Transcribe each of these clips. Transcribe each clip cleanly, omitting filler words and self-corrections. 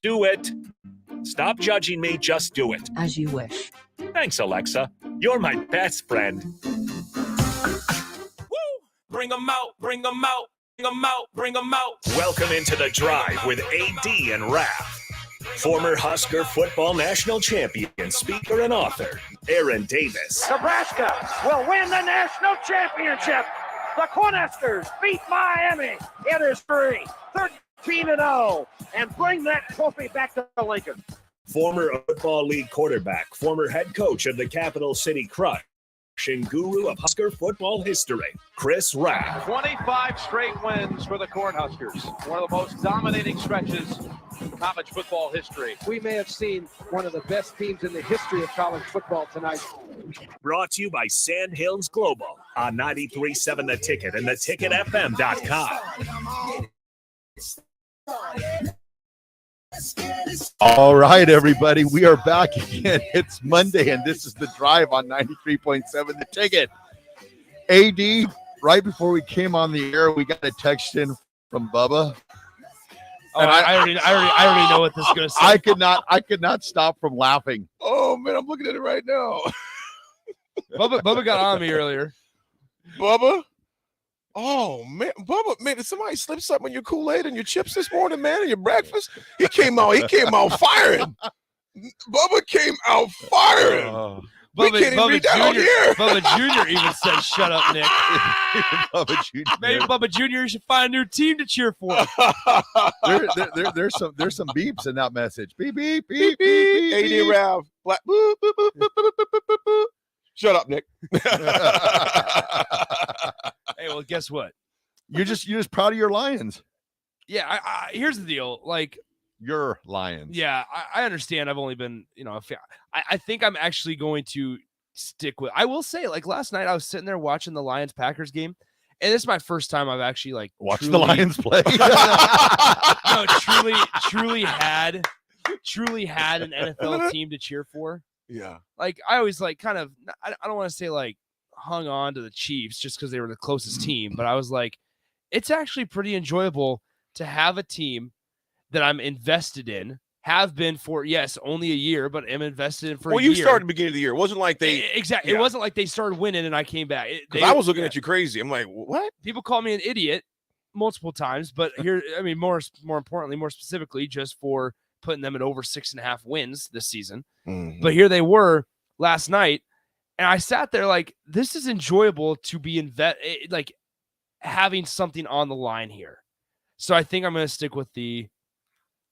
Do it. Stop judging me, just do it. As you wish. Thanks, Alexa. You're my best friend. Woo! Bring 'em out, bring 'em out, bring 'em out, bring 'em out. Welcome into The Drive with AD and Raff. Former Husker football national champion, speaker, and author, Aaron Davis. Nebraska will win the national championship. The Cornhuskers beat Miami. It is 13-0, and bring that trophy back to Lincoln. Former Football League quarterback, former head coach of the Capital City Crush, and guru of Husker football history, Chris Raff. 25 straight wins for the Cornhuskers. One of the most dominating stretches in college football history. We may have seen one of the best teams in the history of college football tonight. Brought to you by Sandhills Global on 93.7 The Ticket and theticketfm.com. All right, everybody, we are back again. It's Monday, and this is The Drive on 93.7 The Ticket. AD, right before we came on the air, we got a text in from Bubba. Oh, I already know what this is going to say. I could not stop from laughing. Oh man, I'm looking at it right now. Bubba got on me earlier. Bubba? Oh man, Bubba, man, did somebody slip something in your Kool-Aid and your chips this morning, man, and your breakfast? He came out firing. Bubba came out firing. We can't even read that on here. Bubba Jr. even said, "Shut up, Nick." Bubba Jr. Maybe Bubba Jr. should find a new team to cheer for. There's some beeps in that message. Beep beep beep beep. AD Raff. Boop, boop, boop, boop, boop, boop, boop, boop, boop. Shut up, Nick. Hey, well, guess what? You're just proud of your Lions. Yeah, I here's the deal. Like, your Lions. Yeah, I understand. I've only been, I think I'm actually going to stick with. I will say, like last night, I was sitting there watching the Lions-Packers game, and this is my first time I've actually watched the Lions play. No, truly had an NFL team to cheer for. Yeah, like I always I don't want to say hung on to the Chiefs just because they were the closest team, but I was like, it's actually pretty enjoyable to have a team that I'm invested in, have been for, yes, only a year, but am invested in for a year. Well, you started at the beginning of the year. It wasn't like they... Exactly. Yeah. It wasn't like they started winning and I came back. I was looking at you crazy. I'm like, what? People call me an idiot multiple times, but here, I mean, more importantly, more specifically, just for putting them at over 6.5 wins this season. Mm-hmm. But here they were last night, and I sat there like, this is enjoyable to be having something on the line here. So I think I'm going to stick with the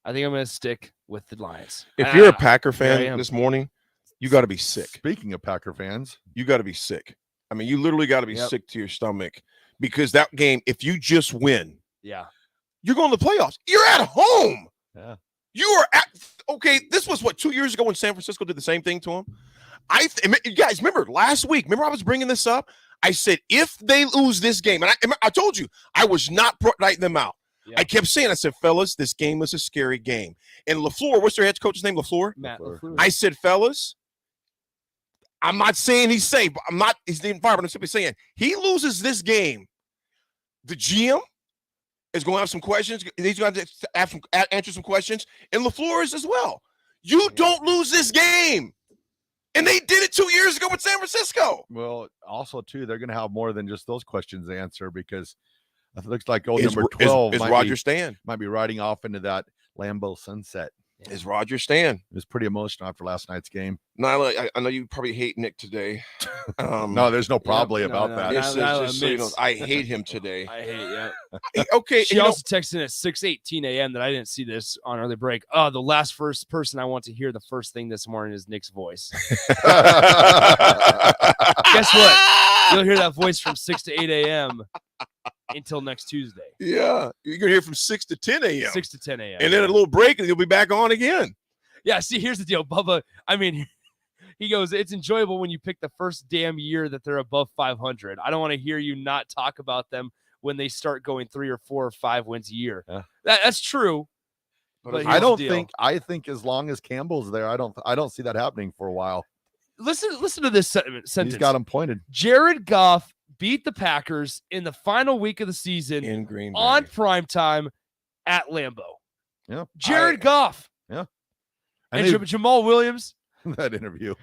Lions. If you're a Packer fan this morning, you got to be sick. Speaking of Packer fans, you got to be sick. I mean, you literally got to be sick to your stomach because that game, if you just win, you're going to the playoffs. You're at home. Yeah. You are okay. This was 2 years ago when San Francisco did the same thing to him. You guys remember last week? Remember I was bringing this up. I said if they lose this game, and I told you I was not writing them out. Yeah. I kept saying, I said, fellas, this game was a scary game. And LaFleur, what's their head coach's name? LaFleur. Matt LaFleur. I said, fellas, I'm not saying he's safe. He's the environment. I'm simply saying he loses this game. The GM is going to have some questions. He's going to have answer some questions. And LaFleur is as well. You don't lose this game. And they did it 2 years ago with San Francisco. Well, also, too, they're going to have more than just those questions to answer because it looks like number 12 is Roger Stan. Might be riding off into that Lambeau sunset. Is Roger Stan. It was pretty emotional after last night's game. Nyla, I know you probably hate Nick today. No, there's no probably about that. I hate him today. I hate Okay. She also texted in at 6:18 a.m. that I didn't see this on early break. Oh, the first person I want to hear the first thing this morning is Nick's voice. Guess what? You'll hear that voice from 6 to 8 a.m. until next Tuesday. Yeah. You're going to hear from 6 to 10 a.m. 6 to 10 a.m. And then a little break and you'll be back on again. Yeah, see, here's the deal, Bubba. I mean, he goes, it's enjoyable when you pick the first damn year that they're above 500. I don't want to hear you not talk about them when they start going 3 or 4 or 5 wins a year. Yeah. That's true. But I think as long as Campbell's there, I don't see that happening for a while. Listen to this sentence. He's got him pointed. Jared Goff beat the Packers in the final week of the season in Green Bay on primetime at Lambeau. Yeah, Jared Goff. Yeah. And And Jamal Williams. that interview.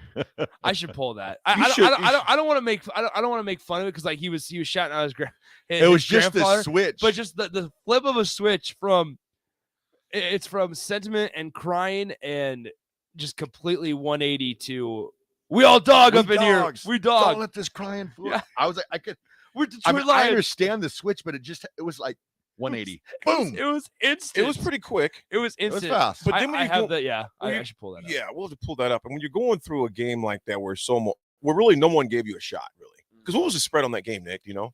I should pull that. You I should- don't. I don't want to make. I don't want to make fun of it because like he was shouting out his It was his just the grandfather, switch. but just the flip of a switch from. It's from sentiment and crying and just completely 180 to we all dog We up in dogs. here. We Don't dog. let this crying fool. Yeah. I was like, We're I Detroit mean, I Lions. understand the switch, but it was like 180. Boom. It was instant. It was pretty quick. It was It was instant. fast. But I, then when I you have go- that. Yeah, when I you- should pull that up. Yeah, we'll have to pull that up. And when you're going through a game like that where where really no one gave you a shot, really. Because what was the spread on that game, Nick? Do you know?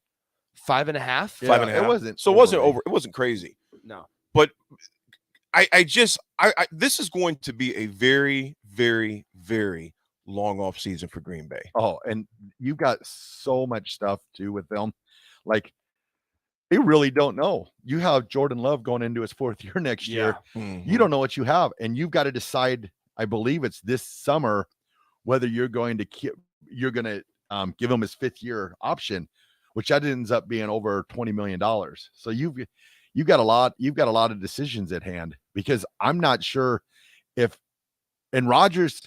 5.5. Yeah, 5.5. It wasn't. So it wasn't overly. over. It wasn't crazy. No. But this is going to be a very, very, very long off season for Green Bay. Oh, and you've got so much stuff too with them. Like, they really don't know. You have Jordan Love going into his 4th year next year. You don't know what you have, and you've got to decide. I believe it's this summer whether you're going to give him his 5th year option, which that ends up being over $20 million. So you've got a lot of decisions at hand, because I'm not sure if, and Rodgers,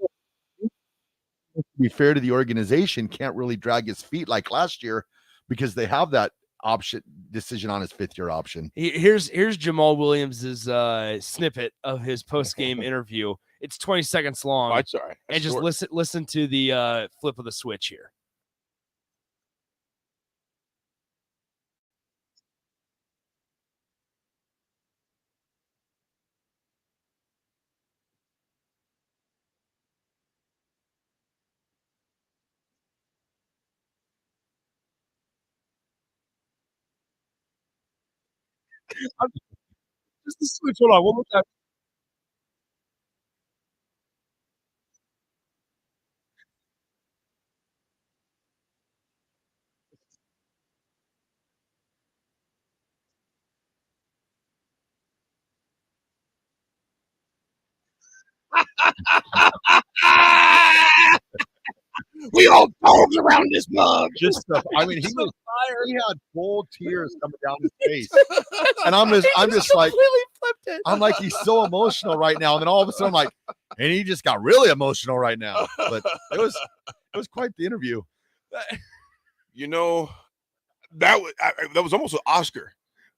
to be fair to the organization, can't really drag his feet like last year because they have that option decision on his 5th year option. Here's Jamal Williams's snippet of his post game interview. It's 20 seconds long, Oh, it's all right. and just listen to the flip of the switch here. Just the switch. Hold on, one more time. We all dogs around this mug. Just stuff. I mean, he had full tears coming down his face, and I'm just like, completely flipped it. I'm like, he's so emotional right now, and then all of a sudden, I'm like, and he just got really emotional right now. But it was quite the interview. You know, that was almost an Oscar.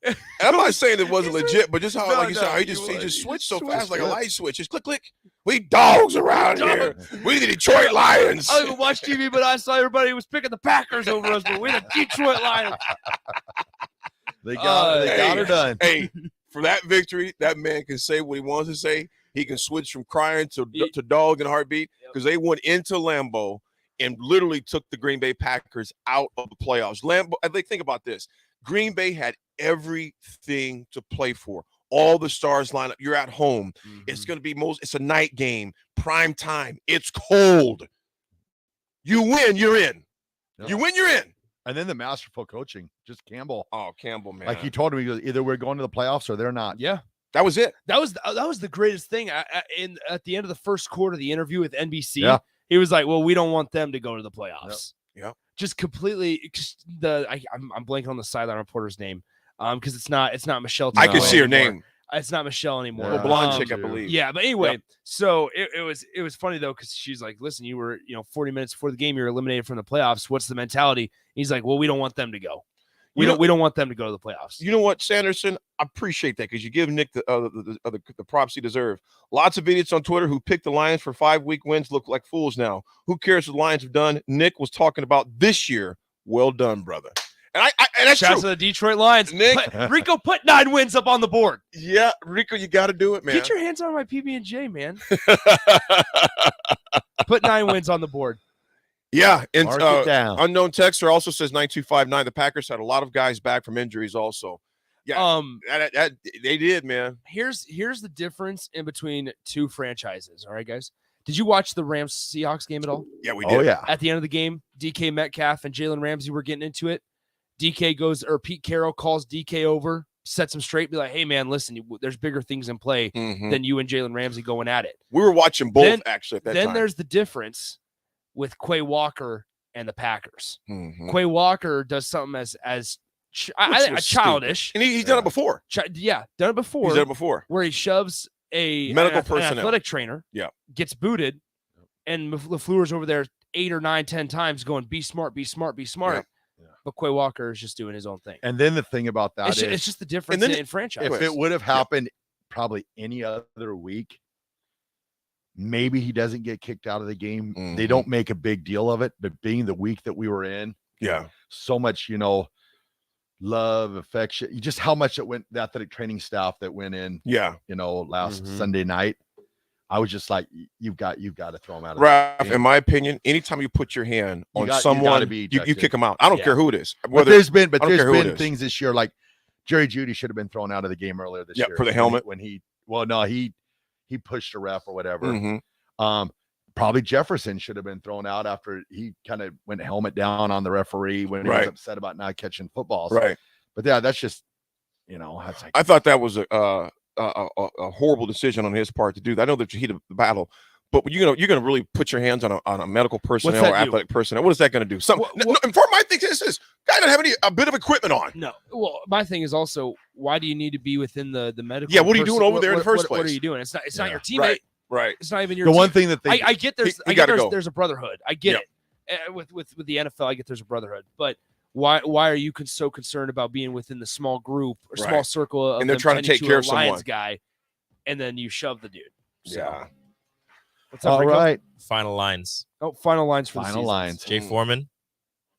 And I'm not saying it wasn't legit, but just how like you said, how he just switched so fast like a light switch. Just click, click. We dogs around here. We the Detroit Lions. I don't even watch TV, but I saw everybody was picking the Packers over us, but we're the Detroit Lions. They got her done. Hey, for that victory, that man can say what he wants to say. He can switch from crying to dog and heartbeat, because they went into Lambeau and literally took the Green Bay Packers out of the playoffs. Lambeau, I think about this. Green Bay had everything to play for. All the stars line up. You're at home. Mm-hmm. It's going to be it's a night game, prime time. It's cold. You win, you're in. Yep. You win, you're in. And then the masterful coaching, just Campbell. Oh, Campbell, man. Like he told him, he goes, either we're going to the playoffs or they're not. Yeah. That was it. That was the greatest thing. At the end of the first quarter of the interview with NBC, Yeah. he was like, "Well, we don't want them to go to the playoffs." Yep. Just completely. I'm blanking on the sideline reporter's name, because it's not Michelle. I can see her anymore. name. It's not Michelle anymore. Yeah. Blonde chick, I believe. Yeah, but anyway, Yep. so it was funny though, because she's like, "Listen, you were 40 minutes before the game, you were eliminated from the playoffs. What's the mentality?" He's like, "Well, we don't want them to go. We don't want them to go to the playoffs." You know what, Sanderson? I appreciate that, because you give Nick the props he deserves. Lots of idiots on Twitter who picked the Lions for 5-week wins look like fools now. Who cares what the Lions have done? Nick was talking about this year. Well done, brother. And that's Shout out true. to the Detroit Lions. Nick. Rico put 9 wins up on the board. Yeah, Rico, you got to do it, man. Get your hands on my PB&J, man. Put 9 wins on the board. Yeah, and Mark it down. unknown texter also says 9259. The Packers had a lot of guys back from injuries also. Yeah, they did, man. Here's the difference in between two franchises. All right, guys. Did you watch the Rams Seahawks game at all? Yeah, we did. Oh, yeah. At the end of the game, DK Metcalf and Jalen Ramsey were getting into it. Pete Carroll calls DK over, sets him straight, be like, "Hey, man, listen, there's bigger things in play Mhm. than you and Jalen Ramsey going at it." We were watching both, Then- actually, at that Then time. there's the difference with Quay Walker and the Packers. Mhm. Quay Walker does something as Which was childish. And he's done it before. Done it before. He's done it before. Where he shoves medical an personnel, athletic trainer, Yeah. gets booted, and LaFleur's over there 8 or 9, 10 times going, "Be smart, be smart, be smart." Yeah. But Quay Walker is just doing his own thing. And then the thing about that is, It's just the difference then in franchise. if it would have happened probably any other week, maybe he doesn't get kicked out of the game. Mhm. They don't make a big deal of it, but being the week that we were in, so much, love, affection, just how much it went, the athletic training staff that went in, last Sunday night. I was just like, you've got to throw him out of Raff, the game. in my opinion, anytime you put your hand on someone, you kick them out. I don't care who it is. But there's been it things this year, like Jerry Jeudy should have been thrown out of the game earlier this year for the helmet. When he pushed a ref or whatever. Mhm. Probably Jefferson should have been thrown out after he kind of went helmet down on the referee when he was upset about not catching footballs. Right. But yeah, that's just, that's like, I thought that was a horrible decision on his part to do that. I know that you heat of the battle, but you're gonna really put your hands on a medical personnel or athletic personnel. What is that gonna do? For my thing, this guy doesn't have a bit of equipment on. No. Well, my thing is also, why do you need to be within the medical? Yeah, what are you doing over there in the first place? What are you doing? It's not your teammate. Right. It's not even your the team. one thing that I get there's there's a brotherhood. I get it. With the NFL, I get there's a brotherhood. But why are you so concerned about being within the small group or small circle of and they're trying to take care of someone guy, and then you shove the dude? So, yeah. What's up, all Rico? right. Final lines. Oh, final lines for Final the lines. Jay Foreman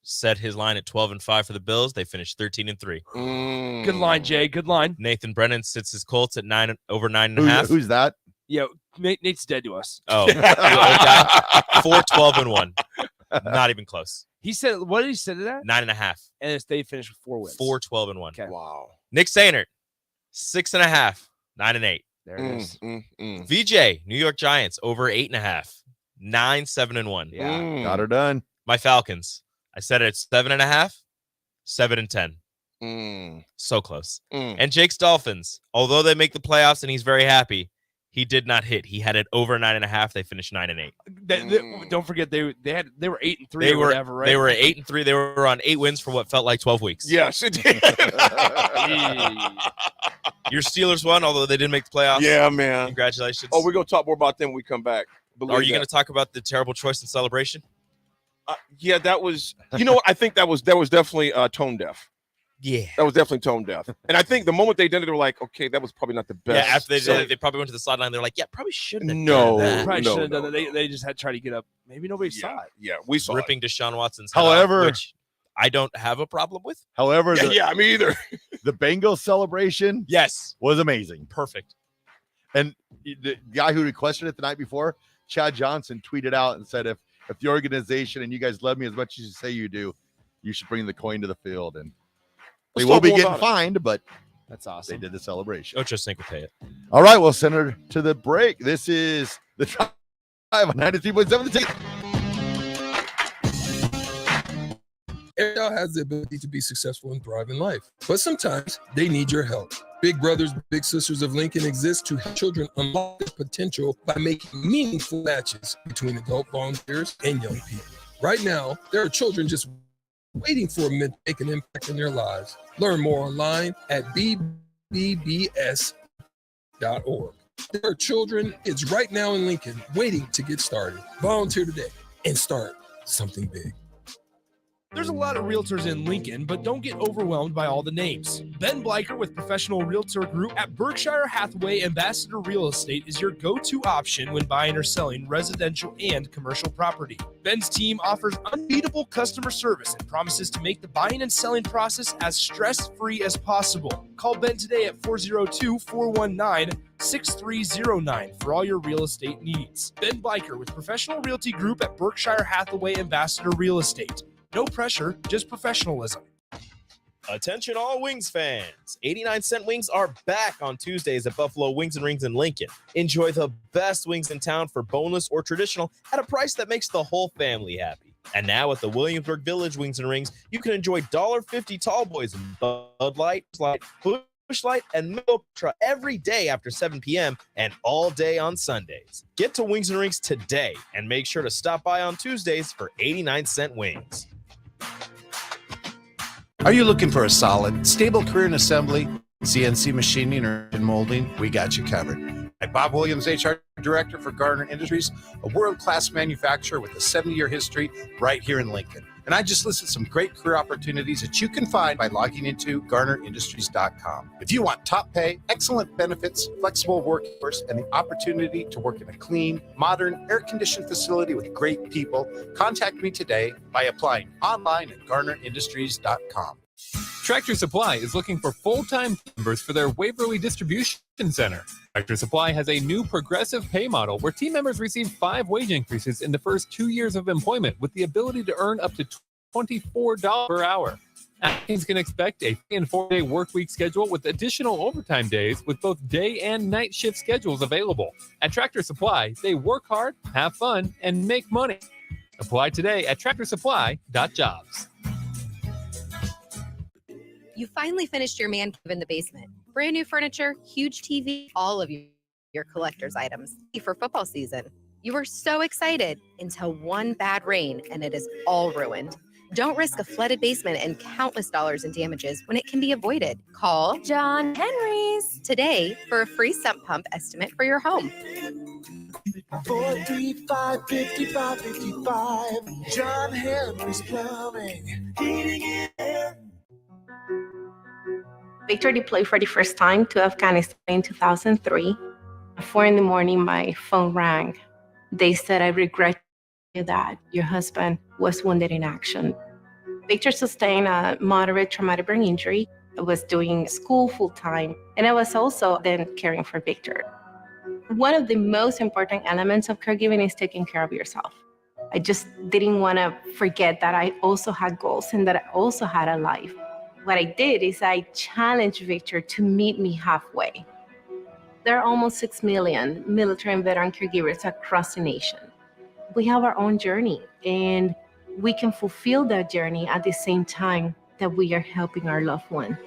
set his line at 12-5 for the Bills. They finished 13-3. Good line, Jay. Good line. Nathan Brennan sits his Colts at over 9.5. Who's that? Yeah, Nate's dead to us. Oh, the old guy. 4-12-1. Not even close. He said, what did he say to that? 9.5. And they finished with 4 wins. 4-12-1. Okay. Wow. Nick Sainert, 6.5. 9-8. There it is. VJ, New York Giants, over 8.5. 9-7-1. Yeah. Got her done. My Falcons, I said it at 7.5. 7-10. So close. And Jake's Dolphins, although they make the playoffs and he's very happy, he did not hit. He had it over 9.5. They finished 9-8. Don't forget they were 8-3 They or were whatever, right? They were 8-3. They were on 8 wins for what felt like 12 weeks. Yes, it did. Your Steelers won, although they didn't make the playoffs. Yeah, man. Congratulations. Oh, we're gonna talk more about them when we come back. Are you going to talk about the terrible choice in celebration? Yeah, that was. You know what? I think that was definitely tone deaf. Yeah, that was definitely tone deaf. And I think the moment they did it, they were like, okay, that was probably not the best. Yeah, after they did it, they probably went to the sideline. They're like, yeah, probably shouldn't have done that. Probably shouldn't have done that. They just had to try to get up. Maybe nobody saw it. Yeah, we saw ripping Deshaun Watson's head However, off, which I don't have a problem with. However, me either. The Bengals celebration, yes, was amazing. Perfect. And the guy who requested it the night before, Chad Johnson, tweeted out and said, if the organization and you guys love me as much as you say you do, you should bring the coin to the field. And they will be getting fined, but that's awesome. They did the celebration. Ocho Cinco pay it. All right, we'll send her to the break. This is the Drive on 93.7 The Ticket. Everyone has the ability to be successful and thrive in life, but sometimes they need your help. Big Brothers Big Sisters of Lincoln exist to help children unlock their potential by making meaningful matches between adult volunteers and young people. Right now, there are children just waiting for a minute to make an impact in their lives. Learn more online at bbbs.org. There are children, kids right now in Lincoln waiting to get started. Volunteer today and start something big. There's a lot of realtors in Lincoln, but don't get overwhelmed by all the names. Ben Bleicher with Professional Realtor Group at Berkshire Hathaway Ambassador Real Estate is your go-to option when buying or selling residential and commercial property. Ben's team offers unbeatable customer service and promises to make the buying and selling process as stress-free as possible. Call Ben today at 402-419-6309 for all your real estate needs. Ben Bleicher with Professional Realty Group at Berkshire Hathaway Ambassador Real Estate. No pressure, just professionalism. Attention all Wings fans. 89-cent wings are back on Tuesdays at Buffalo Wings and Rings in Lincoln. Enjoy the best wings in town for boneless or traditional at a price that makes the whole family happy. And now at the Williamsburg Village Wings and Rings, you can enjoy $1.50 tall boys and Bud Light, Busch Light, and Middle Ultra every day after 7 p.m. and all day on Sundays. Get to Wings and Rings today and make sure to stop by on Tuesdays for 89-cent wings. Are you looking for a solid, stable career in assembly, CNC machining, or in molding? We got you covered. Bob Williams, HR Director for Garner Industries, a world-class manufacturer with a 70-year history right here in Lincoln. And I just listed some great career opportunities that you can find by logging into GarnerIndustries.com. If you want top pay, excellent benefits, flexible work hours, and the opportunity to work in a clean, modern, air-conditioned facility with great people, contact me today by applying online at GarnerIndustries.com. Tractor Supply is looking for full-time members for their Waverly Distribution Center. Tractor Supply has a new progressive pay model where team members receive 5 wage increases in the first 2 years of employment with the ability to earn up to $24 per hour. Applicants can expect a 3- and 4-day work week schedule with additional overtime days with both day and night shift schedules available. At Tractor Supply, they work hard, have fun, and make money. Apply today at tractorsupply.jobs. You finally finished your man cave in the basement. Brand new furniture, huge TV, all of your collector's items for football season. You were so excited until one bad rain and it is all ruined. Don't risk a flooded basement and countless dollars in damages when it can be avoided. Call John Henry's today for a free sump pump estimate for your home. 435-5555. John Henry's Plumbing. Heating it in. Victor deployed for the first time to Afghanistan in 2003. At 4 a.m, my phone rang. They said, "I regret that your husband was wounded in action." Victor sustained a moderate traumatic brain injury. I was doing school full-time, and I was also then caring for Victor. One of the most important elements of caregiving is taking care of yourself. I just didn't want to forget that I also had goals and that I also had a life. What I did is I challenged Victor to meet me halfway. There are almost 6 million military and veteran caregivers across the nation. We have our own journey, and we can fulfill that journey at the same time that we are helping our loved one.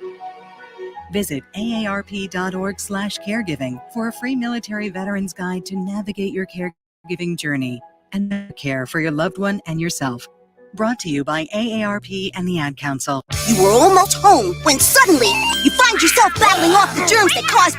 Visit aarp.org/caregiving for a free military veterans guide to navigate your caregiving journey and care for your loved one and yourself. Brought to you by AARP and the Ad Council. You were almost home when suddenly you find yourself battling off the germs that cause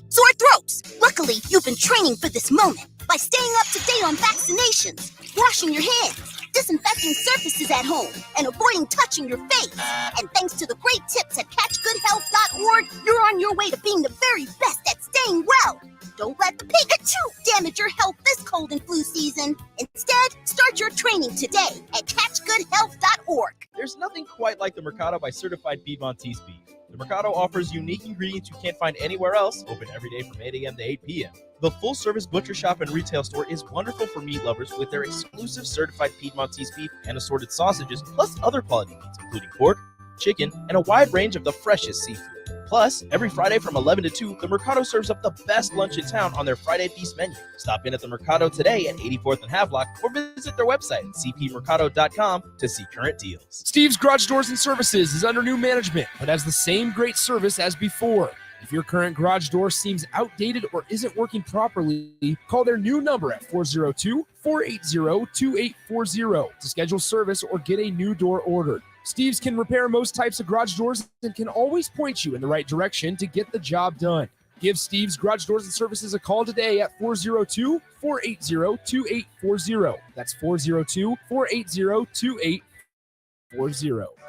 sore throats. Luckily, you've been training for this moment by staying up to date on vaccinations, washing your hands, disinfecting surfaces at home, and avoiding touching your face. And thanks to the great tips at catchgoodhealth.org, you're on your way to being the very best at staying well. Don't let the Pikachu damage your health this cold and flu season. Instead, start your training today at catchgoodhealth.org. There's nothing quite like the Mercado by Certified Piedmontese beef. The Mercado offers unique ingredients you can't find anywhere else, open every day from 8 a.m. to 8 p.m. The full-service butcher shop and retail store is wonderful for meat lovers with their exclusive Certified Piedmontese beef and assorted sausages, plus other quality meats, including pork, chicken, and a wide range of the freshest seafood. Plus, every Friday from 11 to 2, the Mercado serves up the best lunch in town on their Friday Feast menu. Stop in at the Mercado today at 84th and Havelock or visit their website at cpmercado.com to see current deals. Steve's Garage Doors and Services is under new management, but has the same great service as before. If your current garage door seems outdated or isn't working properly, call their new number at 402-480-2840 to schedule service or get a new door ordered. Steve's can repair most types of garage doors and can always point you in the right direction to get the job done. Give Steve's Garage Doors and Services a call today at 402-480-2840. That's 402-480-2840.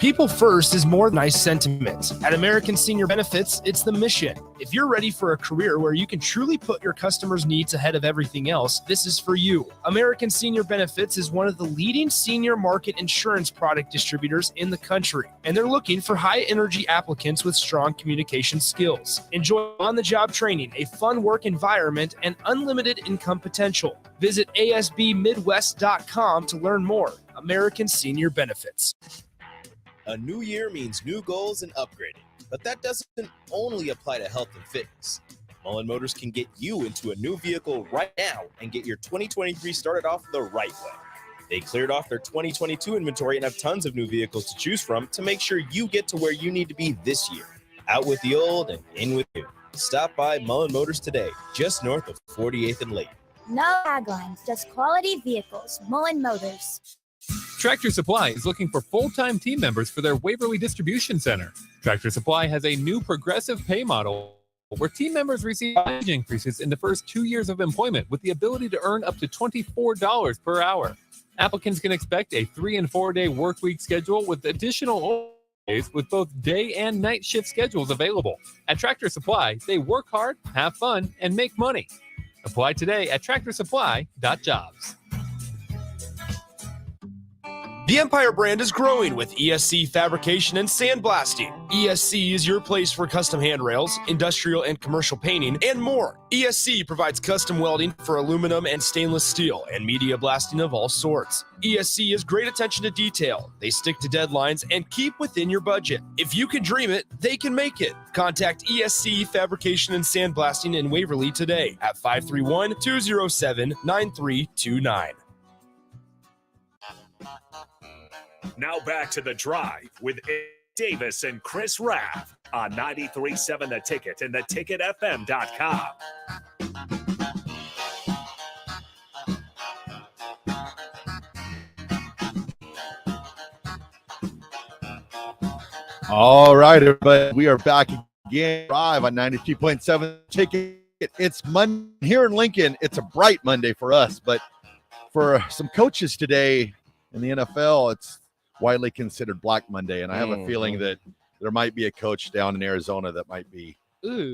People first is more than nice sentiment. At American Senior Benefits, it's the mission. If you're ready for a career where you can truly put your customers' needs ahead of everything else, this is for you. American Senior Benefits is one of the leading senior market insurance product distributors in the country, and they're looking for high-energy applicants with strong communication skills. Enjoy on-the-job training, a fun work environment, and unlimited income potential. Visit asbmidwest.com to learn more. American Senior Benefits. A new year means new goals and upgrading, but that doesn't only apply to health and fitness. Mullen Motors can get you into a new vehicle right now and get your 2023 started off the right way. They cleared off their 2022 inventory and have tons of new vehicles to choose from to make sure you get to where you need to be this year. Out with the old and in with new. Stop by Mullen Motors today, just north of 48th and Layton. No taglines, just quality vehicles. Mullen Motors. Tractor Supply is looking for full-time team members for their Waverly Distribution Center. Tractor Supply has a new progressive pay model where team members receive wage increases in the first 2 years of employment with the ability to earn up to $24 per hour. Applicants can expect a 3- and 4-day workweek schedule with additional days with both day and night shift schedules available. At Tractor Supply, they work hard, have fun, and make money. Apply today at tractorsupply.jobs. The Empire brand is growing with ESC Fabrication and Sandblasting. ESC is your place for custom handrails, industrial and commercial painting, and more. ESC provides custom welding for aluminum and stainless steel and media blasting of all sorts. ESC has great attention to detail. They stick to deadlines and keep within your budget. If you can dream it, they can make it. Contact ESC Fabrication and Sandblasting in Waverly today at 531-207-9329. Now back to The Drive with Ed Davis and Chris Raff on 93.7 The Ticket and theticketfm.com. All right, everybody. We are back again live on 93.7 Ticket. It's Monday here in Lincoln. It's a bright Monday for us, but for some coaches today in the NFL, it's widely considered Black Monday. And I have a feeling that there might be a coach down in Arizona that might be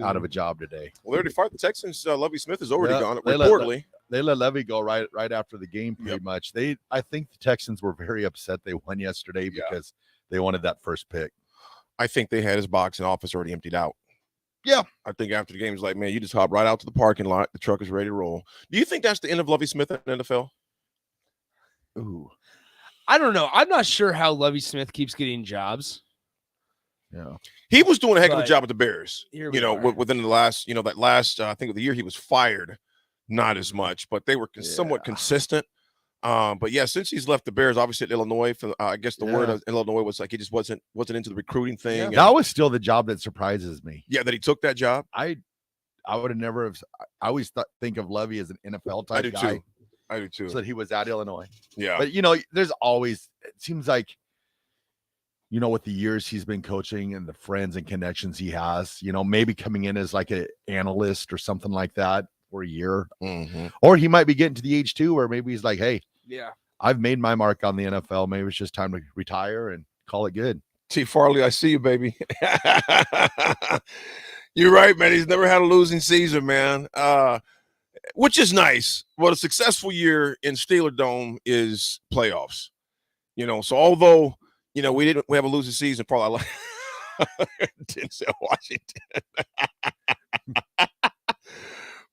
out of a job today. Well, they already fired the Texans. Lovie Smith is already gone, They reportedly. let Levy go right after the game, pretty much. I think the Texans were very upset they won yesterday because they wanted that first pick. I think they had his box and office already emptied out. Yeah. I think after the game, it's like, man, you just hop right out to the parking lot. The truck is ready to roll. Do you think that's the end of Lovie Smith in the NFL? Ooh. I don't know. I'm not sure how Lovie Smith keeps getting jobs. Yeah. He was doing a heck of a job with the Bears. Here You know, within the last, I think of the year he was fired, not as much, but they were somewhat consistent. But yeah, since he's left the Bears, obviously at Illinois, I guess the word of Illinois was like he just wasn't into the recruiting thing. That was still the job that surprises me. Yeah, that he took that job. I would have never have. I always think of Levy as an NFL type guy. I do too. So that he was at Illinois. Yeah. But, there's always, it seems like, with the years he's been coaching and the friends and connections he has, maybe coming in as like an analyst or something like that for a year. Mm-hmm. Or he might be getting to the age too, where maybe he's like, hey, yeah, I've made my mark on the NFL. Maybe it's just time to retire and call it good. T. Farley, I see you, baby. You're right, man. He's never had a losing season, man. Which is nice. Well, a successful year in Steeler Dome is playoffs. So although, we have a losing season, probably Denzel Washington.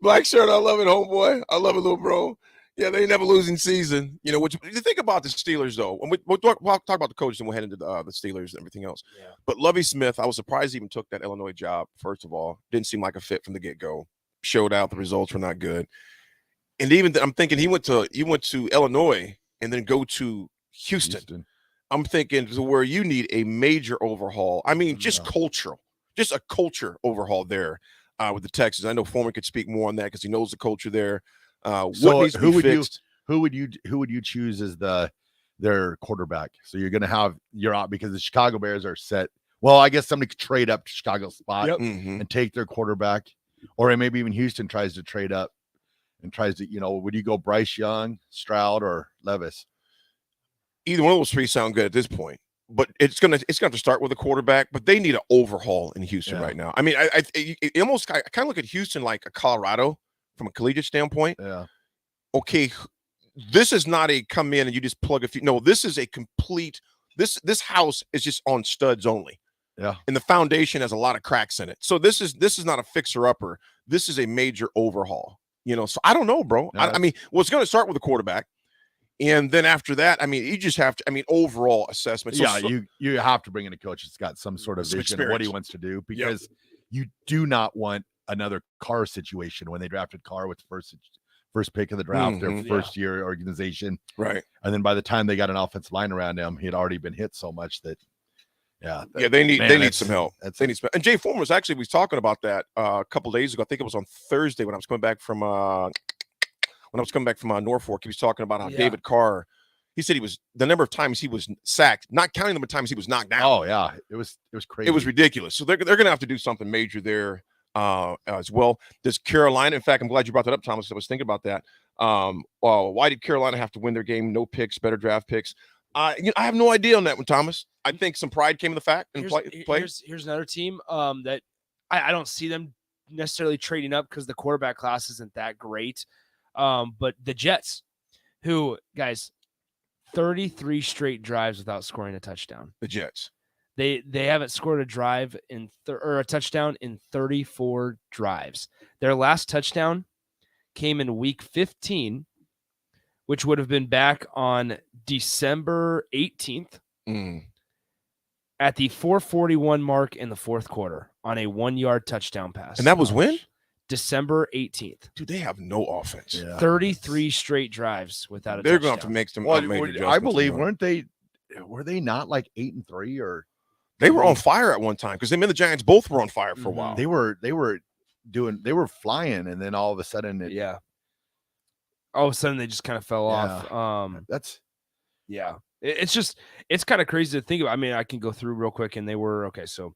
Black shirt, I love it, homeboy. I love it, little bro. Yeah, they never losing season. Which you think about the Steelers, though. When we'll talk about the coaches and we'll head into the Steelers and everything else. Yeah. But Lovie Smith, I was surprised he even took that Illinois job, first of all. Didn't seem like a fit from the get-go. Showed out the results were not good, and even I'm thinking he went to Illinois and then go to Houston. I'm thinking to where you need a major overhaul. I mean, just cultural, just a culture overhaul there with the Texans. I know Foreman could speak more on that because he knows the culture there. What needs to be fixed? Who would you choose as their quarterback? So you're going to have out because the Chicago Bears are set. Well, I guess somebody could trade up to Chicago's spot and take their quarterback. Or maybe even Houston tries to trade up and tries to, would you go Bryce Young, Stroud, or Levis? Either one of those three sound good at this point. But it's gonna have to start with a quarterback. But they need an overhaul in Houston right now. I mean, I kind of look at Houston like a Colorado from a collegiate standpoint. Yeah. Okay, this is not a come in and you just plug a few. No, this is a complete. This house is just on studs only. Yeah. And the foundation has a lot of cracks in it. So this is not a fixer-upper. This is a major overhaul. So I don't know, bro. I mean, it's going to start with a quarterback. And then after that, I mean, you just have to, overall assessment. You have to bring in a coach that's got some sort of vision of what he wants to do because you do not want another Carr situation when they drafted Carr with first pick of the draft, their first year organization. Right. And then by the time they got an offensive line around him, he had already been hit so much that they need some help. They need some, and Jay Foreman was talking about that a couple days ago. I think it was on Thursday when I was coming back from Norfolk. He was talking about how David Carr. He said the number of times he was sacked, not counting the number of times he was knocked down. Oh yeah, it was crazy. It was ridiculous. So they're going to have to do something major there. as well. Does Carolina, in fact, I'm glad you brought that up, Thomas. I was thinking about that. Why did Carolina have to win their game? No picks, better draft picks. I have no idea on that one, Thomas. I think some pride came in the fact and play. Here's another team that I don't see them necessarily trading up because the quarterback class isn't that great. But the Jets, who, guys, 33 straight drives without scoring a touchdown. The Jets. They haven't scored a drive or a touchdown in 34 drives. Their last touchdown came in week 15, which would have been back on December 18th at the 4:41 mark in the fourth quarter on a 1-yard touchdown pass. And that was when? December 18th. Dude, they have no offense. Yeah. 33 straight drives without a They're touchdown. going to have to make some Well, I believe, were they not like 8-3 or? They were on fire at one time because them and the Giants both were on fire for a while. They were flying, and then all of a sudden, all of a sudden they just kind of fell off. It's kind of crazy to think about. I mean, I can go through real quick, and they were okay. So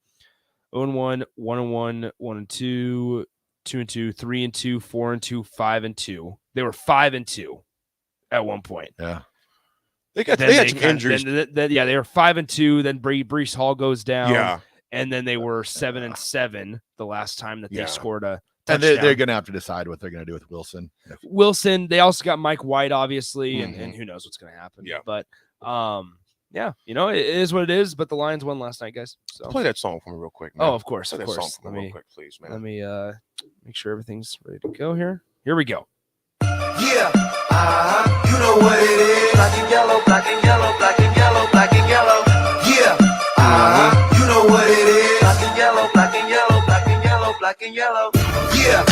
0-1, 1-1, 1-2, 2-2, 3-2, 4-2, 5-2. They were 5-2 at one point. Yeah. They had some injuries. They were 5-2. Then Breece Hall goes down. Yeah. And then they were 7-7 the last time that they scored a touchdown. And they're going to have to decide what they're going to do with Wilson. Wilson, they also got Mike White, obviously, and who knows what's going to happen. Yeah. But, it is what it is. But the Lions won last night, guys. So play that song for me real quick, man. Oh, of course. Play of that course. song for me real quick, please, man. Let me make sure everything's ready to go here. Here we go. Yeah, you know what it is. Black and yellow, black and yellow, black and yellow, black and yellow. Yeah, you know what it is. Black and yellow, black and yellow, black and yellow, black and yellow. Yeah,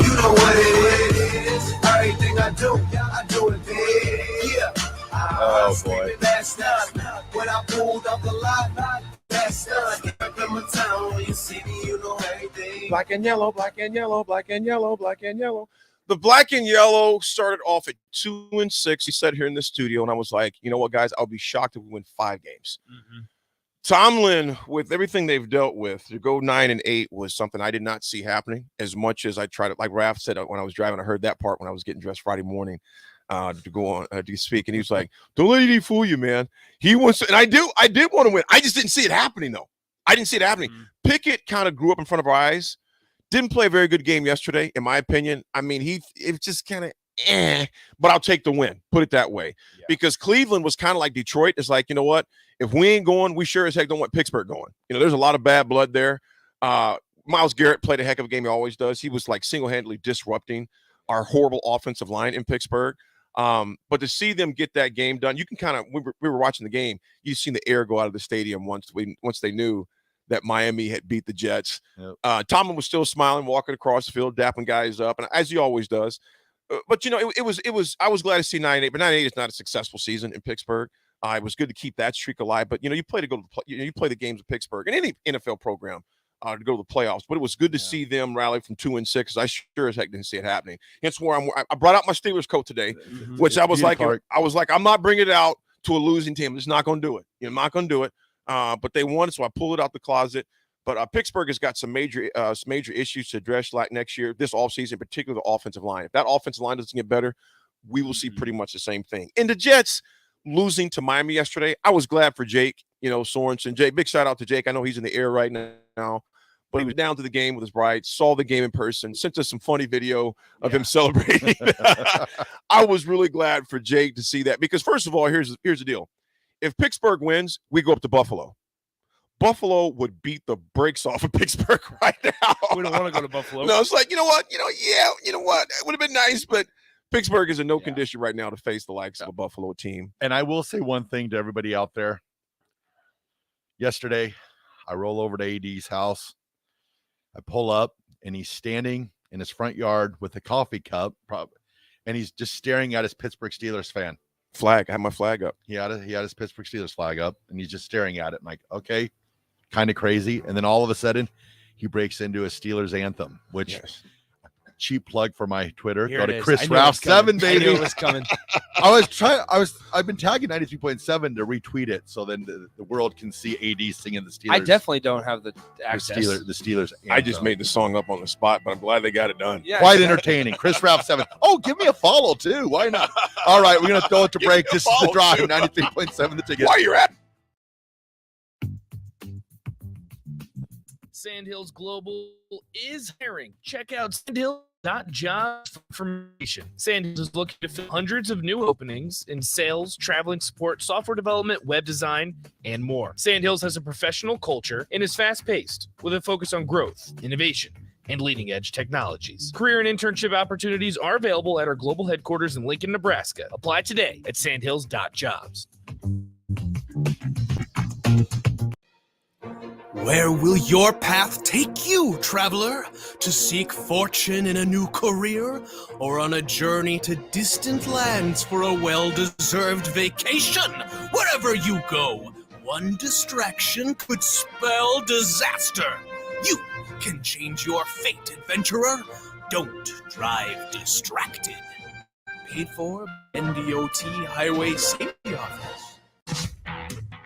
you know what it is. Everything I do it big. Yeah, oh boy. Last night when I pulled up the lot. Last night in my town, when you see me, you know everything. Black and yellow, black and yellow, black and yellow, black and yellow. The black and yellow started off at 2-6. He said here in the studio, and I was like, you know what, guys? I'll be shocked if we win 5 games. Tomlin, with everything they've dealt with, to go 9-8 was something I did not see happening as much as I tried it. Like Raff said when I was driving, I heard that part when I was getting dressed Friday morning to go on to speak, and he was like, "Don't let ED fool you, man. He wants to," and I did want to win. I just didn't see it happening though. I didn't see it happening. Pickett kind of grew up in front of our eyes. Didn't play a very good game yesterday, in my opinion. I mean, it just kind of but I'll take the win. Put it that way, because Cleveland was kind of like Detroit. It's like, you know what? If we ain't going, we sure as heck don't want Pittsburgh going. You know, there's a lot of bad blood there. Myles Garrett played a heck of a game. He always does. He was like single-handedly disrupting our horrible offensive line in Pittsburgh. But to see them get that game done, you can kind of, we were watching the game, you seen the air go out of the stadium once they knew that Miami had beat the Jets. Yep. Tomlin was still smiling, walking across the field, dapping guys up, and as he always does. But, you know, it was I was glad to see 9-8, but 9-8 is not a successful season in Pittsburgh. It was good to keep that streak alive. But, you know, you play the games of Pittsburgh and any NFL program to go to the playoffs. But it was good to see them rally from 2-6, because I sure as heck didn't see it happening. Hence where I brought out my Steelers coat today, which I was like, I'm not bringing it out to a losing team. I'm just not going to do it. You know, I'm not going to do it. But they won it, so I pulled it out the closet. But Pittsburgh has got some major issues to address like next year, this offseason, particularly the offensive line. If that offensive line doesn't get better, we will see pretty much the same thing. And the Jets losing to Miami yesterday, I was glad for Jake, Sorensen. Jake, big shout out to Jake. I know he's in the air right now, but he was down to the game with his bride, saw the game in person, sent us some funny video of him celebrating. I was really glad for Jake to see that, because first of all, here's the deal. If Pittsburgh wins, we go up to Buffalo. Buffalo would beat the brakes off of Pittsburgh right now. We don't want to go to Buffalo. No, it's like, you know what? It would have been nice, but Pittsburgh is in no condition right now to face the likes of a Buffalo team. And I will say one thing to everybody out there. Yesterday, I roll over to AD's house. I pull up, and he's standing in his front yard with a coffee cup, and he's just staring at his Pittsburgh Steelers fan. Flag. I had my flag up. He had his Pittsburgh Steelers flag up, and he's just staring at it. I'm like, okay, kind of crazy. And then all of a sudden, he breaks into a Steelers anthem, which cheap plug for my Twitter. Here Go it to is. Chris I knew it Raff was coming. 7, baby. I knew it was coming. I've been tagging 93.7 to retweet it so then the world can see AD singing the Steelers. I definitely don't have the access. The Steelers. I just made the song up on the spot, but I'm glad they got it done. Yeah, Quite entertaining. Chris Raff 7. Oh, give me a follow too. Why not? All right, we're gonna throw it to break. This is the drive. 93.7 the ticket. While you're at Sandhills Global is hiring. Check out sandhills.jobs for information. Sandhills is looking to fill hundreds of new openings in sales, traveling support, software development, web design, and more. Sandhills has a professional culture and is fast-paced with a focus on growth, innovation, and leading-edge technologies. Career and internship opportunities are available at our global headquarters in Lincoln, Nebraska. Apply today at sandhills.jobs. Where will your path take you, traveler? To seek fortune in a new career? Or on a journey to distant lands for a well-deserved vacation? Wherever you go, one distraction could spell disaster. You can change your fate, adventurer. Don't drive distracted. Paid for by NDOT Highway Safety Office.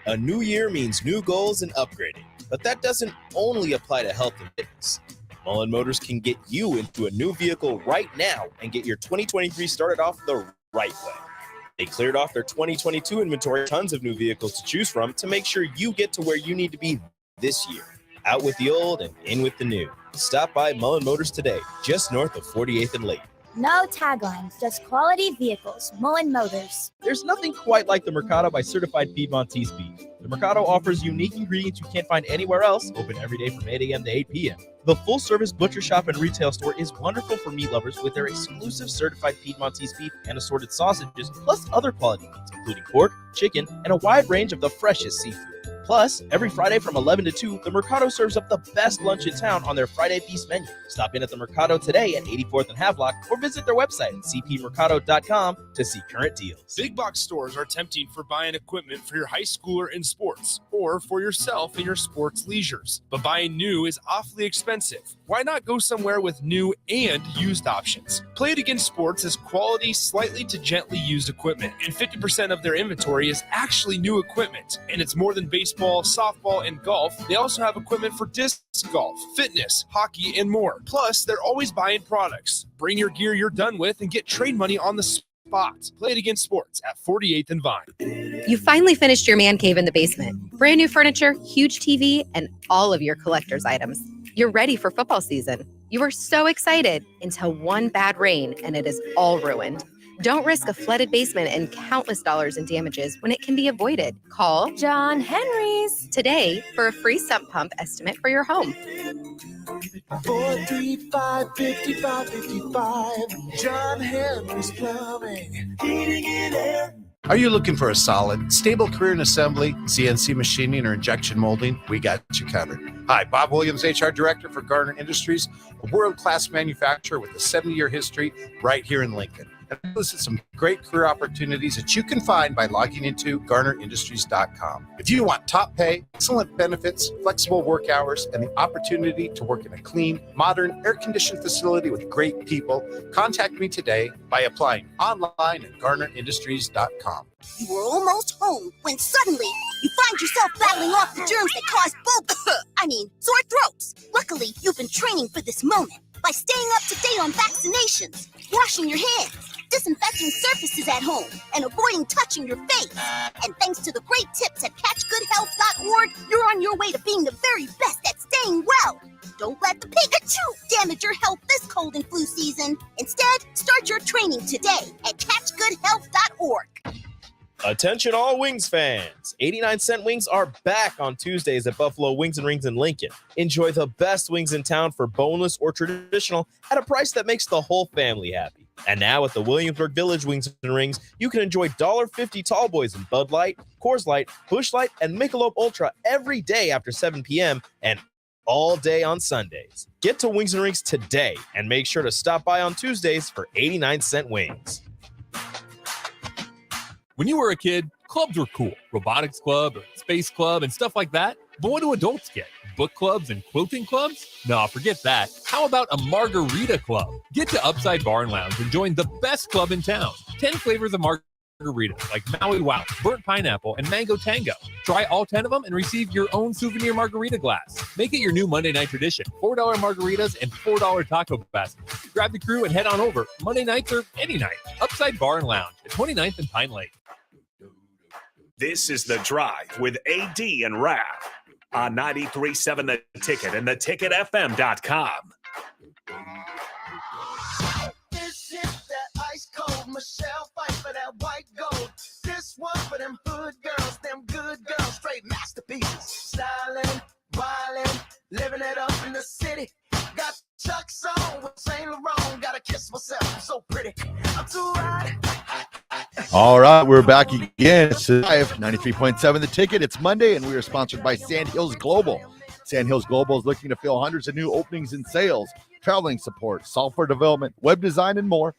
A new year means new goals and upgrading, but that doesn't only apply to health and fitness. Mullen Motors can get you into a new vehicle right now and get your 2023 started off the right way. They cleared off their 2022 inventory, tons of new vehicles to choose from to make sure you get to where you need to be this year. Out with the old and in with the new. Stop by Mullen Motors today, just north of 48th and Lake. No taglines, just quality vehicles. Mullen Motors. There's nothing quite like the Mercado by Certified Piedmontese Beef. The Mercado offers unique ingredients you can't find anywhere else, open every day from 8 a.m. to 8 p.m. The full-service butcher shop and retail store is wonderful for meat lovers with their exclusive Certified Piedmontese Beef and assorted sausages, plus other quality meats, including pork, chicken, and a wide range of the freshest seafood. Plus, every Friday from 11 to 2, the Mercado serves up the best lunch in town on their Friday Feast menu. Stop in at the Mercado today at 84th and Havelock or visit their website at cpmercado.com to see current deals. Big box stores are tempting for buying equipment for your high schooler in sports or for yourself in your sports leisures. But buying new is awfully expensive. Why not go somewhere with new and used options? Play It Again Sports has quality, slightly to gently used equipment, and 50% of their inventory is actually new equipment. And it's more than baseball, softball, and golf. They also have equipment for disc golf, fitness, hockey, and more. Plus, they're always buying products. Bring your gear you're done with and get trade money on the spot. Play It Again Sports at 48th and Vine. You finally finished your man cave in the basement. Brand new furniture, huge TV, and all of your collector's items. You're ready for football season. You were so excited until one bad rain and it is all ruined. Don't risk a flooded basement and countless dollars in damages when it can be avoided. Call John Henry's today for a free sump pump estimate for your home. 435-5555. John Henry's Plumbing. Heating and air. Are you looking for a solid, stable career in assembly, CNC machining, or injection molding? We got you covered. Hi, Bob Williams, HR Director for Garner Industries, a world-class manufacturer with a 70-year history right here in Lincoln. And this is some great career opportunities that you can find by logging into GarnerIndustries.com. If you want top pay, excellent benefits, flexible work hours, and the opportunity to work in a clean, modern, air-conditioned facility with great people, contact me today by applying online at GarnerIndustries.com. You were almost home when suddenly you find yourself battling off the germs that cause sore throats. Luckily, you've been training for this moment by staying up to date on vaccinations, washing your hands, disinfecting surfaces at home, and avoiding touching your face. And thanks to the great tips at catchgoodhealth.org, you're on your way to being the very best at staying well. Don't let the Pikachu damage your health this cold and flu season. Instead, start your training today at catchgoodhealth.org. Attention all Wings fans. 89-cent wings are back on Tuesdays at Buffalo Wings and Rings in Lincoln. Enjoy the best wings in town for boneless or traditional at a price that makes the whole family happy. And now at the Williamsburg Village Wings and Rings, you can enjoy $1.50 tall boys in Bud Light, Coors Light, Busch Light, and Michelob Ultra every day after 7 p.m. and all day on Sundays. Get to Wings and Rings today and make sure to stop by on Tuesdays for 89-cent wings. When you were a kid, clubs were cool. Robotics club or space club and stuff like that. But what do adults get? Book clubs and quilting clubs? No, forget that. How about a margarita club? Get to Upside Bar and Lounge and join the best club in town. 10 flavors of margaritas like Maui Wow, Burnt Pineapple, and Mango Tango. Try all 10 of them and receive your own souvenir margarita glass. Make it your new Monday night tradition. $4 margaritas and $4 taco baskets. Grab the crew and head on over. Monday nights or any night. Upside Bar and Lounge at 29th and Pine Lake. This is The Drive with AD and Raff on 93.7 The Ticket and theticketfm.com. This is that ice cold Michelle fight for that white gold. This one for them hood girls, them good girls, straight masterpieces. Styling, wildin', living it up in the city. Got Chuck's on with Saint Laurent. Gotta kiss myself, I'm so pretty. I'm too hot. All right, we're back again. It's live, 93.7 The Ticket. It's Monday, and we are sponsored by Sandhills Global. Sandhills Global is looking to fill hundreds of new openings in sales, traveling support, software development, web design, and more.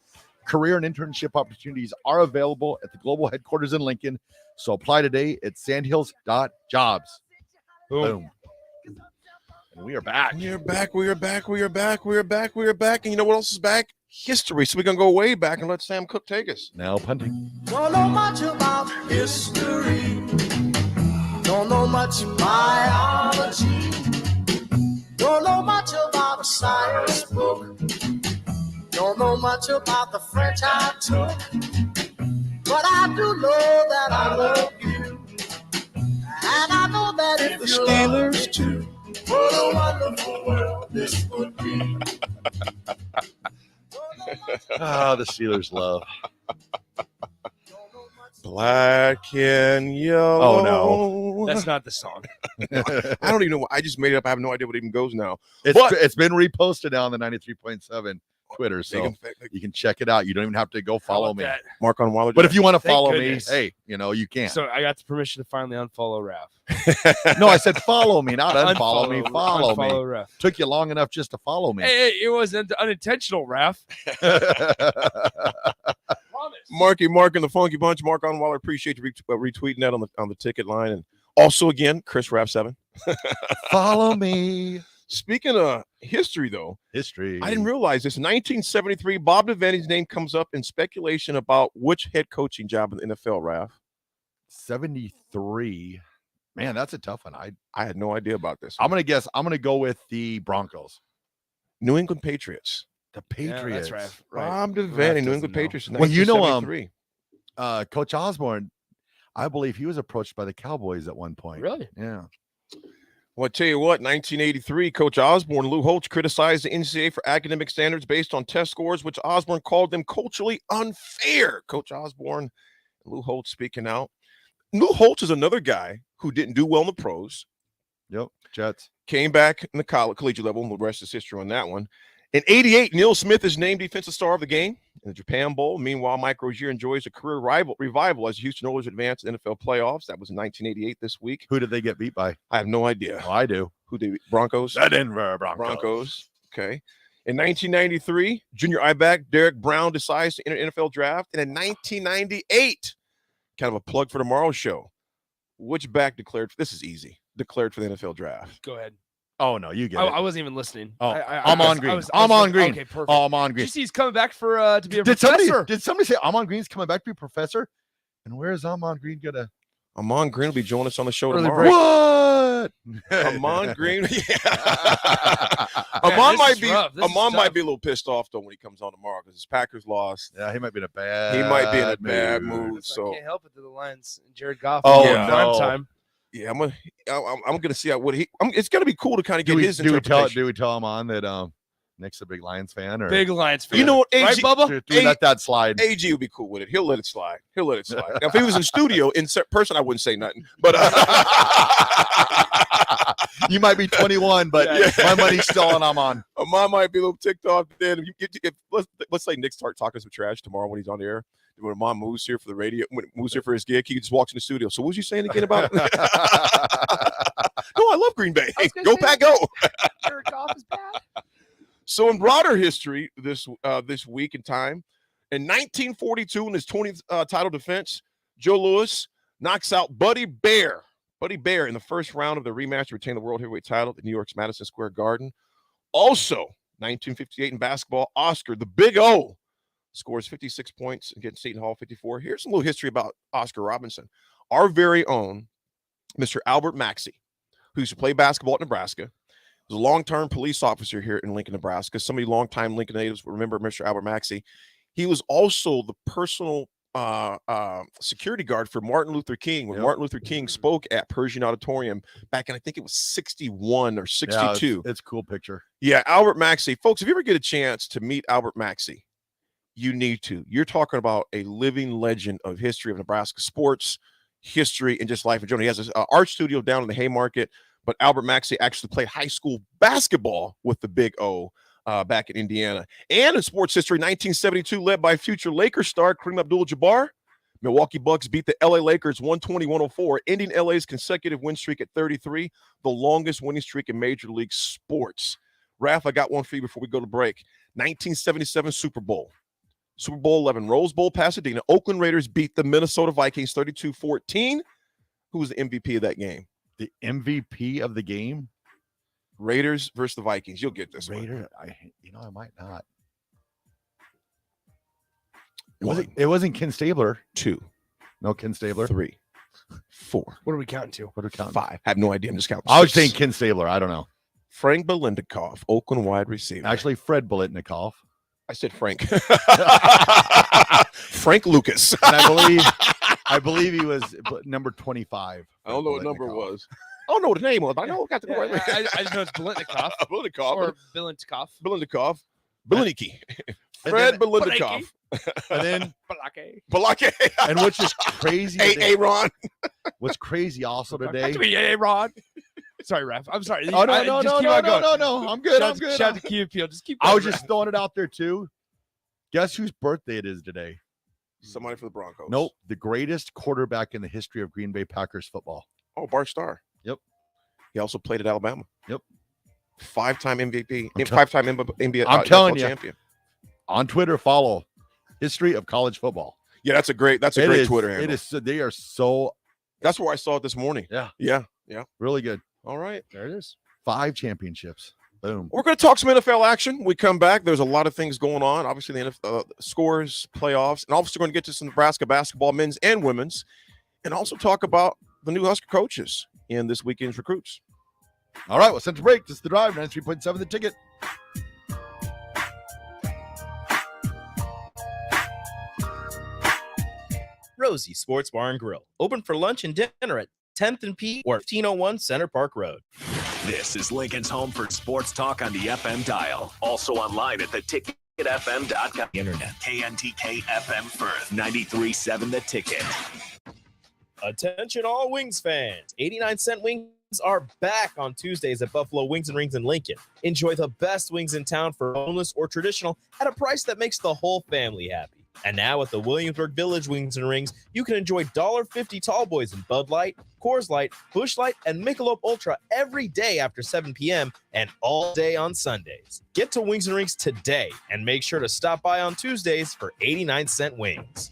Career and internship opportunities are available at the global headquarters in Lincoln. So apply today at sandhills.jobs. Boom. And we are back. We are back. We are back. We are back. We are back. We are back. And you know what else is back? History. So we're going to go way back and let Sam Cooke take us. Now punting. Don't know much about history. Don't know much biology. Don't know much about a science book. Don't know much about the French I took. But I do know that I love you. And I know that if The Steelers, too. What a wonderful world this would be. The Steelers love. Black and yellow. Oh, no. That's not the song. I don't even know. I just made it up. I have no idea what even goes now. It's been reposted now on the 93.7 Twitter, so you can check it out. You don't even have to go follow me. that? Mark on Waller. But if you want to Thank follow goodness. me, hey, you can. So I got the permission to finally unfollow Raff. No, I said follow me, not unfollow me. Follow unfollow me. Raff. Took you long enough just to follow me. Hey, it wasn't unintentional, Raff. Mark and the Funky Bunch. Mark on Waller. Appreciate you retweeting that on the ticket line. And also, again, Chris Raff 7. Follow me. Speaking of history, though. History. I didn't realize this. In 1973, Bob Devaney's name comes up in speculation about which head coaching job in the NFL, Raff. 73. Man, that's a tough one. I had no idea about this. I'm going to guess. I'm going to go with the Broncos. New England Patriots. The Patriots. Yeah, that's right. Bob Devaney, New England Patriots. Well, you know, 1973. Coach Osborne, I believe he was approached by the Cowboys at one point. Really? Yeah. Well, I tell you what, 1983, Coach Osborne and Lou Holtz criticized the NCAA for academic standards based on test scores, which Osborne called them culturally unfair. Coach Osborne and Lou Holtz speaking out. Lou Holtz is another guy who didn't do well in the pros. Yep, Jets. Came back in the collegiate level, and the rest is history on that one. In 88, Neil Smith is named defensive star of the game in the Japan Bowl. Meanwhile, Mike Rozier enjoys a career revival as the Houston Oilers advance to the NFL playoffs. That was in 1988 this week. Who did they get beat by? I have no idea. Oh, I do. Who did they Broncos? The Denver Broncos. Okay. In 1993, junior I-back Derek Brown decides to enter NFL draft. And in 1998, kind of a plug for tomorrow's show, which back declared, this is easy, declared for the NFL draft? Go ahead. Oh, no, you get it. I wasn't even listening. Oh, I'm on green. I'm on green. Okay, perfect. Oh, I'm on green. Did you see he's coming back for to be a professor? Did somebody say Amon Green's coming back to be a professor? And where is Amon Green gonna? Amon Green will be joining us on the show Early tomorrow. What? Amon Green. Man, Amon this might is be rough. This is Amon might tough. be a little pissed off though when he comes on tomorrow because his Packers lost. Yeah, he might be in a bad. He might be in a bad mood. So I can't help it to the Lions. Jared Goff. Oh, yeah. no. Prime time. yeah, I'm gonna see what he. It's gonna be cool to kind of get Do his we interpretation. tell him on that Nick's a big Lions fan? Or Big Lions fan. You know what, right, AG Bubba? do we let that slide? AG would be cool with it. He'll let it slide. Now, if he was in studio in person, I wouldn't say nothing. But You might be 21, but my money's still on Amon. Amon might be a little ticked off. Then let's say Nick starts talking some trash tomorrow when he's on the air. When Amon moves here for the radio, when moves here for his gig, he just walks in the studio. So what was you saying again about? No, I love Green Bay. Hey, go Pack, go! Jared Goff is bad. So in broader history, this week in time, in 1942, in his 20th title defense, Joe Louis knocks out Buddy Bear Buddy Bear in the first round of the rematch to retain the World Heavyweight title at New York's Madison Square Garden. Also, 1958 in basketball, Oscar, the Big O, scores 56 points against Seton Hall 54. Here's a little history about Oscar Robinson. Our very own Mr. Albert Maxey, who used to play basketball at Nebraska, was a long-term police officer here in Lincoln, Nebraska. Some of you longtime Lincoln natives will remember Mr. Albert Maxey. He was also the personal security guard for Martin Luther King when Martin Luther King spoke at Pershing Auditorium back in, I think it was 61 or 62. It's a cool picture. Yeah, Albert Maxey. Folks, if you ever get a chance to meet Albert Maxey, you need to. You're talking about a living legend of history of Nebraska sports, history, and just life in general. He has an art studio down in the Haymarket, but Albert Maxey actually played high school basketball with the Big O back in Indiana. And in sports history, 1972, led by future Lakers star Kareem Abdul-Jabbar, Milwaukee Bucks beat the LA Lakers 120-104, ending LA's consecutive win streak at 33, the longest winning streak in Major League Sports. Raff, I got one for you before we go to break. 1977 Super Bowl. Super Bowl 11, Rose Bowl, Pasadena. Oakland Raiders beat the Minnesota Vikings 32-14. Who was the MVP of that game? The MVP of the game? Raiders versus the Vikings. You'll get this one. I might not. It wasn't Ken Stabler. 2. No Ken Stabler. 3. 4. What are we counting to? What are we counting? 5. I have no idea. I'm just counting. I was saying Ken Stabler. I don't know. Frank Belendikov, Oakland wide receiver. Actually, Fred Belendikov. I said Frank. Frank Lucas. And I believe he was number 25. I don't know what number it was. I don't know what the name was. I know. Got the right. I just know it's Belendikov. Belendikov. Or Belendikov. Belendikov. Beliniki. Fred Belendikov. And then Balake. And which is crazy. Aaron. What's crazy also today. Aaron. Sorry, Raff. I'm sorry. Oh, no. I'm good. Shout out to Key Appeal. Just keep I going, was just Raff. throwing it out there too. Guess whose birthday it is today? Somebody for the Broncos. Nope. The greatest quarterback in the history of Green Bay Packers football. Oh, Bart Starr. Yep. He also played at Alabama. Yep. 5-time MVP. 5-time NBA I'm telling you. champion. On Twitter, follow History of College Football. Yeah, that's a great Twitter handle. It is. They are so. That's where I saw it this morning. Yeah. Yeah. Really good. All right. There it is. 5 championships. Boom. We're going to talk some NFL action. We come back. There's a lot of things going on. Obviously, the NFL scores, playoffs, and also going to get to some Nebraska basketball, men's and women's, and also talk about the new Husker coaches in this weekend's recruits. All right. Well, sent to break. This is The Drive. 93.7 The Ticket. Rosie Sports Bar and Grill, open for lunch and dinner at 10th and P or 1501 Center Park Road. This is Lincoln's home for sports talk on the FM dial. Also online at theticketfm.com. Internet. KNTK FM Firth. 93.7 The Ticket. Attention all Wings fans. 89-cent wings are back on Tuesdays at Buffalo Wings and Rings in Lincoln. Enjoy the best wings in town for boneless or traditional at a price that makes the whole family happy. And now at the Williamsburg Village Wings and Rings, you can enjoy $1.50 tall boys in Bud Light, Coors Light, Busch Light, and Michelob Ultra every day after 7 p.m. and all day on Sundays. Get to Wings and Rings today and make sure to stop by on Tuesdays for 89-cent wings.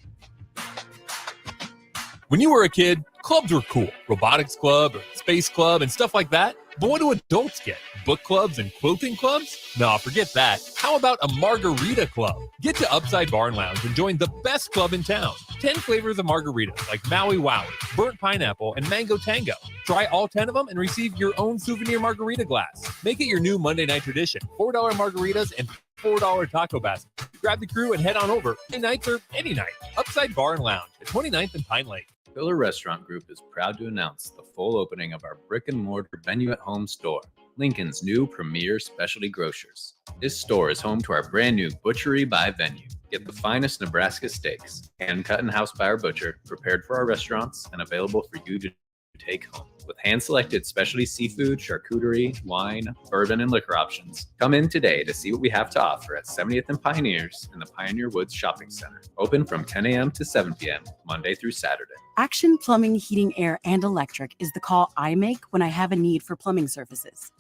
When you were a kid, clubs were cool. Robotics club or space club and stuff like that. But what do adults get? Book clubs and quilting clubs? No, forget that. How about a margarita club? Get to Upside Bar and Lounge and join the best club in town. 10 flavors of margaritas like Maui Wowie, burnt pineapple, and mango tango. Try all 10 of them and receive your own souvenir margarita glass. Make it your new Monday night tradition. $4 margaritas and $4 taco basket. Grab the crew and head on over any night or any night. Upside Bar and Lounge at 29th and Pine Lake. Pillar Restaurant Group is proud to announce the full opening of our brick-and-mortar venue-at-home store, Lincoln's new premier specialty grocers. This store is home to our brand new Butchery by Venue. Get the finest Nebraska steaks, hand-cut in-house by our butcher, prepared for our restaurants, and available for you to take home. With hand-selected specialty seafood, charcuterie, wine, bourbon, and liquor options. Come in today to see what we have to offer at 70th and Pioneers in the Pioneer Woods Shopping Center. Open from 10 a.m. to 7 p.m., Monday through Saturday. Action Plumbing, Heating, Air, and Electric is the call I make when I have a need for plumbing services.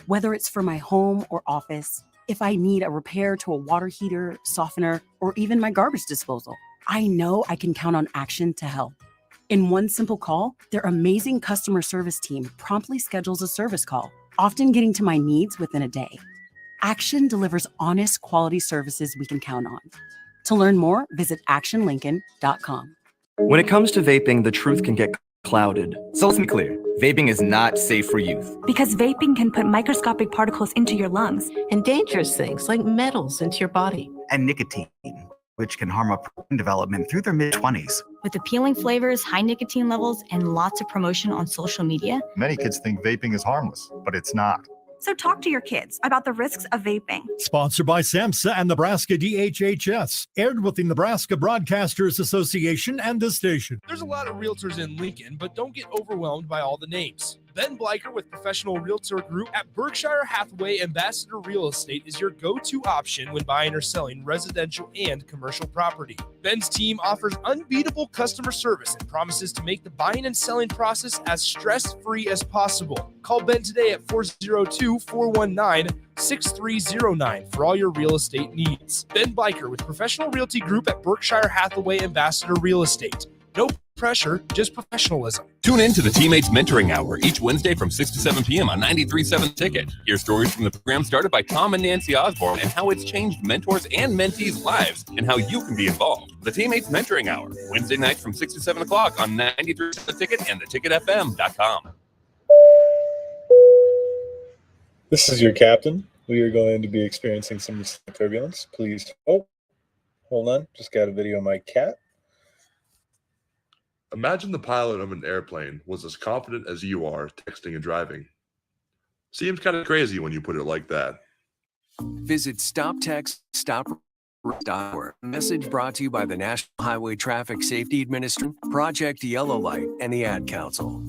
Whether it's for my home or office, if I need a repair to a water heater, softener, or even my garbage disposal, I know I can count on Action to help. In one simple call, their amazing customer service team promptly schedules a service call, often getting to my needs within a day. Action delivers honest, quality services we can count on. To learn more, visit actionlincoln.com. When it comes to vaping, the truth can get clouded. So let's be clear, vaping is not safe for youth. Because vaping can put microscopic particles into your lungs and dangerous things like metals into your body. And nicotine, which can harm up brain development through their mid-20s. With appealing flavors, high nicotine levels, and lots of promotion on social media. Many kids think vaping is harmless, but it's not. So talk to your kids about the risks of vaping. Sponsored by SAMHSA and Nebraska DHHS. Aired with the Nebraska Broadcasters Association and this station. There's a lot of realtors in Lincoln, but don't get overwhelmed by all the names. Ben Bleicher with Professional Realtor Group at Berkshire Hathaway Ambassador Real Estate is your go-to option when buying or selling residential and commercial property. Ben's team offers unbeatable customer service and promises to make the buying and selling process as stress-free as possible. Call Ben today at 402-419-6309 for all your real estate needs. Ben Bleicher with Professional Realty Group at Berkshire Hathaway Ambassador Real Estate. No pressure, just professionalism. Tune in to the Teammates Mentoring Hour each Wednesday from 6 to 7 p.m. on 93.7 Ticket. Hear stories from the program started by Tom and Nancy Osborne and how it's changed mentors and mentees' lives and how you can be involved. The Teammates Mentoring Hour, Wednesday nights from 6 to 7 o'clock on 93.7 Ticket and theticketfm.com. This is your captain. We are going to be experiencing some turbulence. Please. Oh, hold on. Just got a video of my cat. Imagine the pilot of an airplane was as confident as you are texting and driving. Seems kind of crazy when you put it like that. Visit StopTextStop.org. Message brought to you by the National Highway Traffic Safety Administration, Project Yellow Light, and the Ad Council.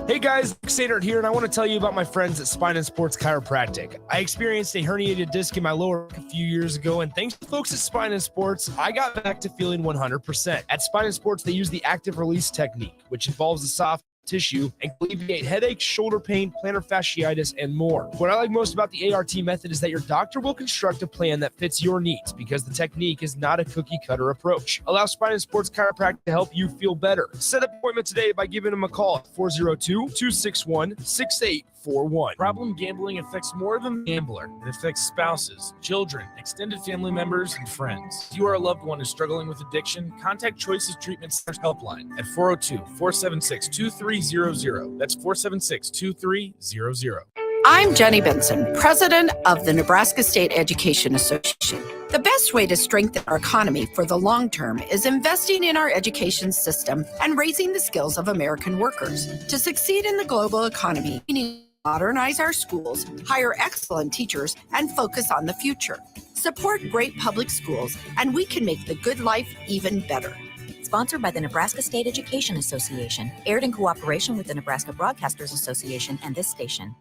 Hey guys, Nick Sainert here, and I want to tell you about my friends at Spine and Sports Chiropractic. I experienced a herniated disc in my lower back a few years ago, and thanks to folks at Spine and Sports, I got back to feeling 100%. At Spine and Sports, they use the active release technique, which involves the soft tissue and alleviate headaches, shoulder pain, plantar fasciitis, and more. What I like most about the ART method is that your doctor will construct a plan that fits your needs because the technique is not a cookie cutter approach. Allow Spine and Sports Chiropractic to help you feel better. Set up an appointment today by giving them a call at 402-261-6841. Problem gambling affects more than the gambler. It affects spouses, children, extended family members, and friends. If you are a loved one who's struggling with addiction, contact Choices Treatment Center's helpline at 402-476-2300. That's 476-2300. I'm Jenny Benson, president of the Nebraska State Education Association. The best way to strengthen our economy for the long term is investing in our education system and raising the skills of American workers. To succeed in the global economy, we need to modernize our schools, hire excellent teachers, and focus on the future. Support great public schools, and we can make the good life even better. Sponsored by the Nebraska State Education Association. Aired in cooperation with the Nebraska Broadcasters Association and this station.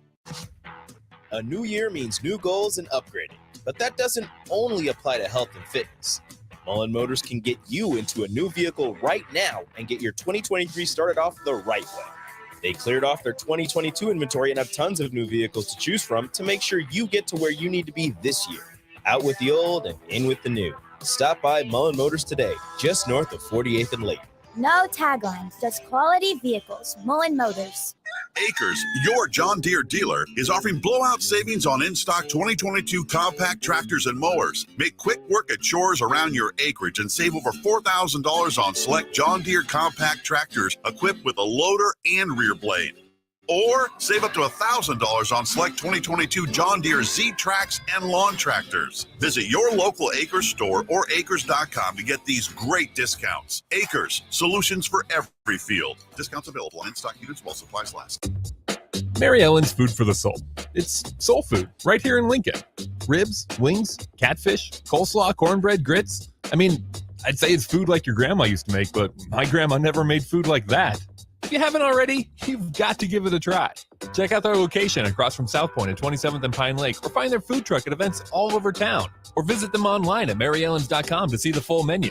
A new year means new goals and upgrading, but that doesn't only apply to health and fitness. Mullen Motors can get you into a new vehicle right now and get your 2023 started off the right way. They cleared off their 2022 inventory and have tons of new vehicles to choose from to make sure you get to where you need to be this year. Out with the old and in with the new. Stop by Mullen Motors today, just north of 48th and Lake. No taglines, just quality vehicles. Mullen Motors. Acres, your John Deere dealer, is offering blowout savings on in-stock 2022 compact tractors and mowers. Make quick work at chores around your acreage and save over $4,000 on select John Deere compact tractors equipped with a loader and rear blade. Or save up to $1,000 on select 2022 John Deere Z-Trax and lawn tractors. Visit your local Acres store or acres.com to get these great discounts. Acres, solutions for every field. Discounts available on in-stock units while supplies last. Mary Ellen's Food for the Soul. It's soul food right here in Lincoln. Ribs, wings, catfish, coleslaw, cornbread, grits. I mean, I'd say it's food like your grandma used to make, but my grandma never made food like that. If you haven't already, you've got to give it a try. Check out their location across from South Point at 27th and Pine Lake, or find their food truck at events all over town, or visit them online at maryellens.com to see the full menu.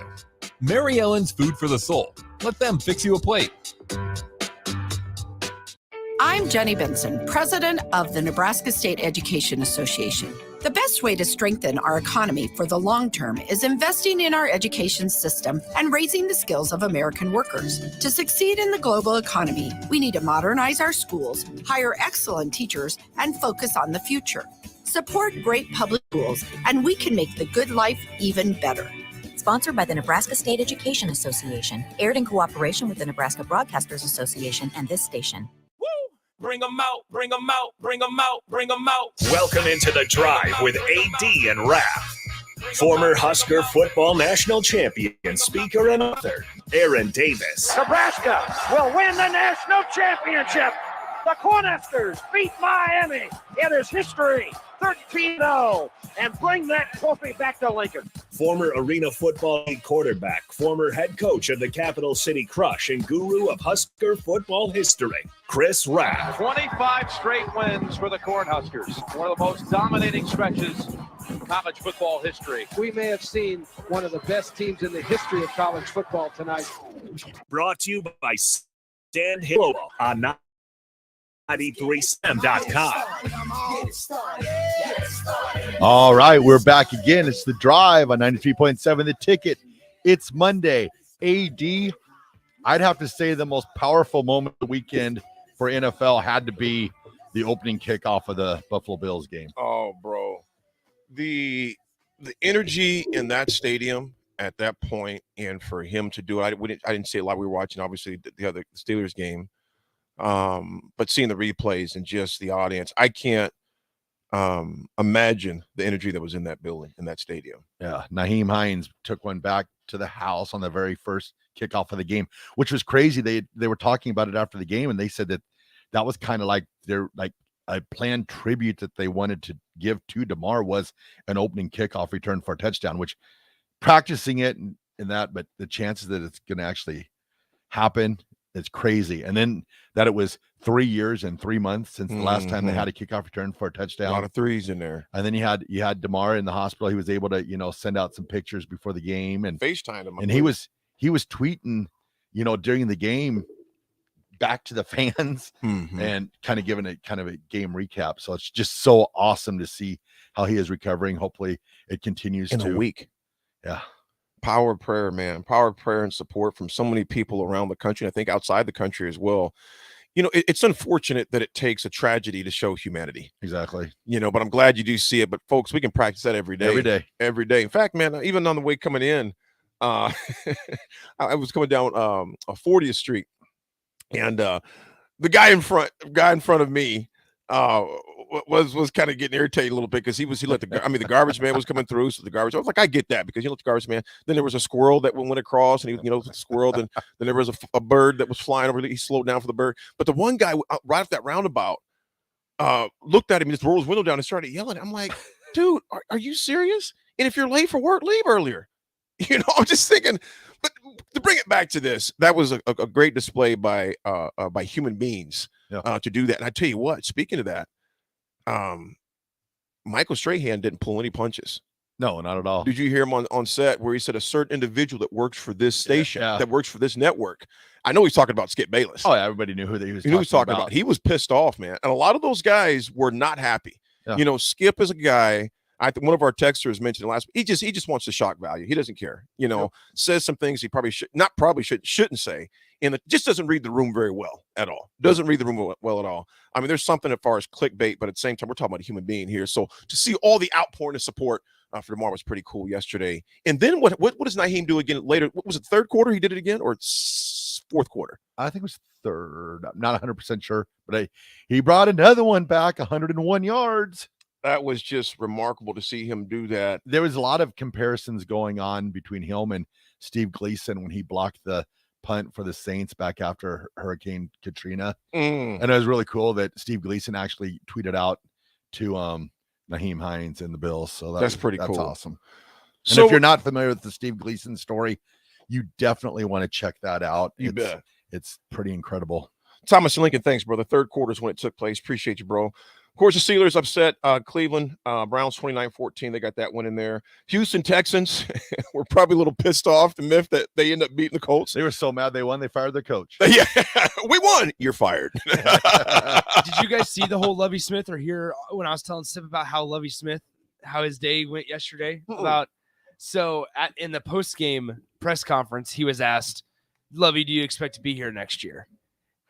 Mary Ellen's Food for the Soul. Let them fix you a plate. I'm Jenny Benson, president of the Nebraska State Education Association. The best way to strengthen our economy for the long term is investing in our education system and raising the skills of American workers. To succeed in the global economy, we need to modernize our schools, hire excellent teachers, and focus on the future. Support great public schools, and we can make the good life even better. Sponsored by the Nebraska State Education Association. Aired in cooperation with the Nebraska Broadcasters Association and this station. Bring them out, bring them out, bring them out, bring them out. Welcome into the Drive with AD and Raff. Former Husker football national champion, speaker, and author, Aaron Davis. Nebraska will win the national championship. The Cornhuskers beat Miami. It is history, 13-0, and bring that trophy back to Lincoln. Former Arena Football League quarterback, former head coach of the Capital City Crush, and guru of Husker football history, Chris Raff. 25 straight wins for the Cornhuskers. One of the most dominating stretches in college football history. We may have seen one of the best teams in the history of college football tonight. Brought to you by Stan Hill on 93.7.com. All right, we're back again. It's the Drive on 93.7 The Ticket. It's Monday. AD, I'd have to say the most powerful moment of the weekend for NFL had to be the opening kickoff of the Buffalo Bills game. Oh, bro. The energy in that stadium at that point, and for him to do it, I didn't see a lot. We were watching, obviously, the other Steelers game. But seeing the replays and just the audience, I can't imagine the energy that was in that building, in that stadium. Yeah, Nyheim Hines took one back to the house on the very first kickoff of the game, which was crazy. They were talking about it after the game, and they said that was kind of like their a planned tribute that they wanted to give to DeMar was an opening kickoff return for a touchdown, which practicing it and that, but the chances that it's going to actually happen, it's crazy. And then that it was 3 years and 3 months since the last time they had a kickoff return for a touchdown. A lot of threes in there. And then you had DeMar in the hospital. He was able to, send out some pictures before the game and FaceTime him. And he was tweeting, during the game back to the fans and kind of giving a game recap. So it's just so awesome to see how he is recovering. Hopefully it continues in a week. Yeah. Power of prayer, man. Power of prayer and support from so many people around the country. I think outside the country as well. It's unfortunate that it takes a tragedy to show humanity. Exactly. But I'm glad you do see it. But folks, we can practice that every day. Every day. In fact, man, even on the way coming in, I was coming down 40th Street, and the guy in front of me was kind of getting irritated a little bit because he let the garbage man was coming through. So the garbage, I was like, I get that because the garbage man. Then there was a squirrel that went across, and he the squirrel. Then there was a bird that was flying over. He slowed down for the bird. But the one guy right off that roundabout looked at him, and just rolled his window down and started yelling. I'm like, dude, are you serious? And if you're late for work, leave earlier. I'm just thinking. But to bring it back to this, that was a great display by human beings to do that. And I tell you what, speaking of that, Michael Strahan didn't pull any punches. No, not at all. Did you hear him on set where he said a certain individual that works for this station, that works for this network? I know he's talking about Skip Bayless. Oh, yeah, everybody knew who he was talking about. He was pissed off, man. And a lot of those guys were not happy. Yeah. Skip is a guy. I think one of our texters mentioned last week. He just wants the shock value. He doesn't care. Says some things he shouldn't say, and it just doesn't read the room very well at all. Doesn't read the room well at all. I mean, there's something as far as clickbait, but at the same time, we're talking about a human being here. So to see all the outpouring of support for DeMar was pretty cool yesterday. And then what does Nyheim do again later? What was it, third quarter he did it again, or fourth quarter? I think it was third. I'm not 100% sure, but he brought another one back, 101 yards. That was just remarkable to see him do that. There was a lot of comparisons going on between him and Steve Gleason when he blocked the punt for the Saints back after Hurricane Katrina. And it was really cool that Steve Gleason actually tweeted out to Nyheim Hines and the Bills. So that's pretty cool. That's awesome. And if you're not familiar with the Steve Gleason story, you definitely want to check that out. You bet. It's pretty incredible. Thomas and Lincoln, thanks, brother. Third quarter is when it took place. Appreciate you, bro. Of course, the Steelers upset Cleveland Browns 29-14. They got that one in there. Houston Texans were probably a little pissed off, the myth that they ended up beating the Colts. They were so mad they won, they fired their coach. Yeah, we won. You're fired. Did you guys see the whole Lovie Smith or hear when I was telling Sip about how Lovie Smith how his day went yesterday? In the post-game press conference, he was asked, Lovey, do you expect to be here next year?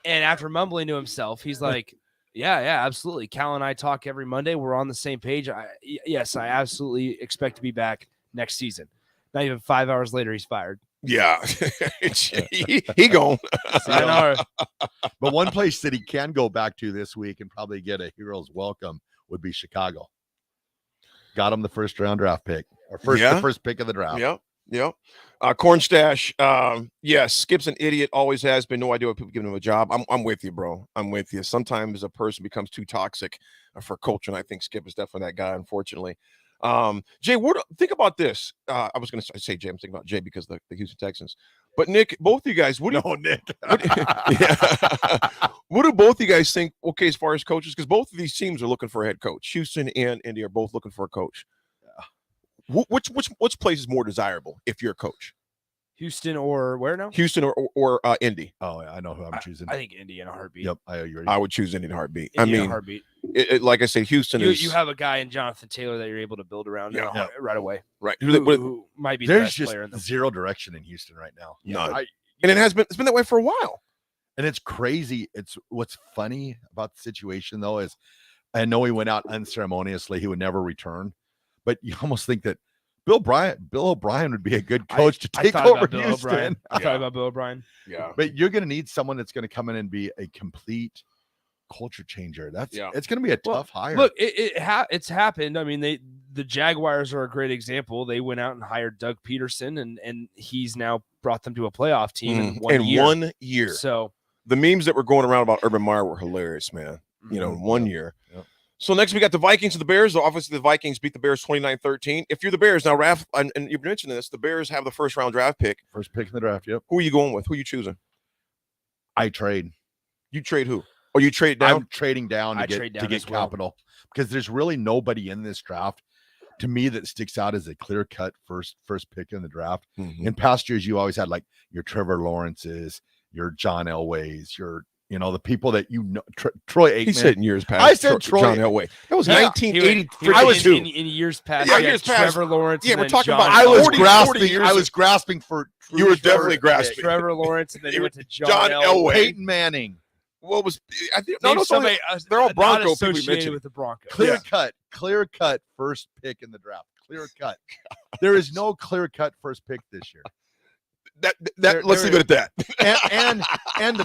And after mumbling to himself, he's like, yeah, absolutely. Cal and I talk every Monday. We're on the same page. Yes, I absolutely expect to be back next season. Not even 5 hours later, he's fired. Yeah, he gone. But one place that he can go back to this week and probably get a hero's welcome would be Chicago. Got him the first round draft pick, or the first pick of the draft. Yep. Corn Stash. Yes, Skip's an idiot. Always has been. No idea what people giving him a job. I'm with you, bro. I'm with you. Sometimes a person becomes too toxic for culture, and I think Skip is definitely that guy. Unfortunately. Jay, think about this. I was going to say Jay. I'm thinking about Jay because the Houston Texans. But Nick, both of you guys, Nick. What do both of you guys think? Okay, as far as coaches, because both of these teams are looking for a head coach. Houston and Indy are both looking for a coach. Which place is more desirable if you're a coach? Houston or where now? Houston or Indy. Oh, I know who I'm choosing. I think Indy in a heartbeat. Yep, I would choose Indy in a heartbeat. Indy in a heartbeat. Like I say, Houston is. You have a guy in Jonathan Taylor that you're able to build around right away. Right. Who might be the best player in the zero direction in Houston right now. None. And it's been that way for a while. And it's crazy. It's what's funny about the situation though is I know he went out unceremoniously. He would never return, but you almost think that Bill O'Brien would be a good coach to take over Houston. I thought about Bill O'Brien. Yeah. But you're going to need someone that's going to come in and be a complete culture changer. It's going to be a tough hire. Look, it's happened. I mean, the Jaguars are a great example. They went out and hired Doug Peterson, and he's now brought them to a playoff team in 1 year. So the memes that were going around about Urban Meyer were hilarious, man. You know, in 1 year. Yep. So next we got the Vikings and the Bears. Obviously, the Vikings beat the Bears 29-13. If you're the Bears, now, Raff, and you've mentioned this, the Bears have the first round draft pick. First pick in the draft, yep. Who are you going with? Who are you choosing? I trade. You trade who? Or you trade down? I'm trading down to get capital because there's really nobody in this draft to me that sticks out as a clear-cut first pick in the draft. Mm-hmm. In past years, you always had like your Trevor Lawrences, your John Elways, the people that Troy Aikman. He said in years past. I said Troy John Elway. That was 1982. I was in years past. Yeah, years past. Trevor Lawrence. Yeah, we're talking about. I was grasping for. You were definitely grasping. Trevor Lawrence, and then you went to John Elway. Peyton Manning. What was? I think somebody, they're all Bronco people. Associated with the Broncos. Clear cut first pick in the draft. Clear cut. There is no clear cut first pick this year. Let's leave it at that. and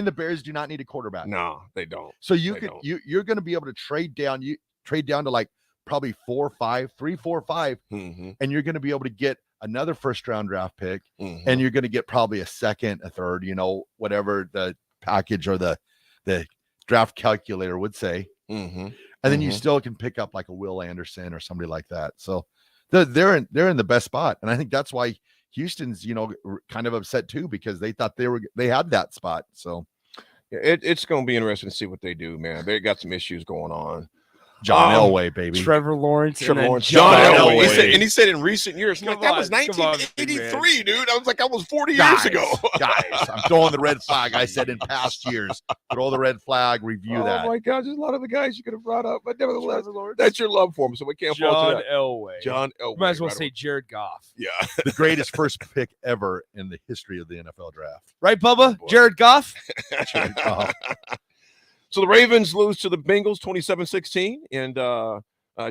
the Bears do not need a quarterback. No, they don't. So you're going to be able to trade down. You trade down to like probably 4 or 5, 3, 4, 5, mm-hmm. and you're going to be able to get another first round draft pick, mm-hmm. and you're going to get probably a second, a third. Whatever the package or the draft calculator would say, mm-hmm. and then you still can pick up like a Will Anderson or somebody like that. So they're in the best spot, and I think that's why Houston's kind of upset too because they thought they had that spot. So it's going to be interesting to see what they do, man. They got some issues going on. John Elway, baby. Trevor Lawrence. John Elway. He said in recent years. That was 1983, dude. I was like, that was 40 years ago. Guys, I'm throwing the red flag. I said in past years, throw the red flag, review that. Oh, my God. There's a lot of the guys you could have brought up. But nevertheless, that's your love for him, so we can't fault that. John Elway. Might as well say Jared Goff. Yeah. The greatest first pick ever in the history of the NFL draft. Right, Bubba? Jared Goff? Jared Goff. So the Ravens lose to the Bengals 27-16, and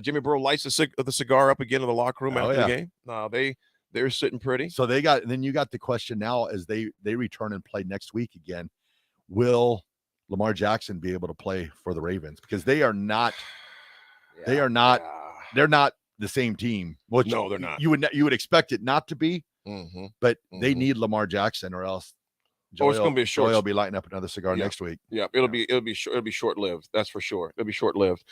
Jimmy Burrow lights the cigar up again in the locker room after the game. They're sitting pretty. So then you got the question now as they return and play next week again. Will Lamar Jackson be able to play for the Ravens? Because they're not the same team. Which no, they're not. You would expect it not to be, mm-hmm. but they need Lamar Jackson or else. It's going to be a short. Joey will be lighting up another cigar next week. Yeah, it'll be short-lived. That's for sure. It'll be short-lived.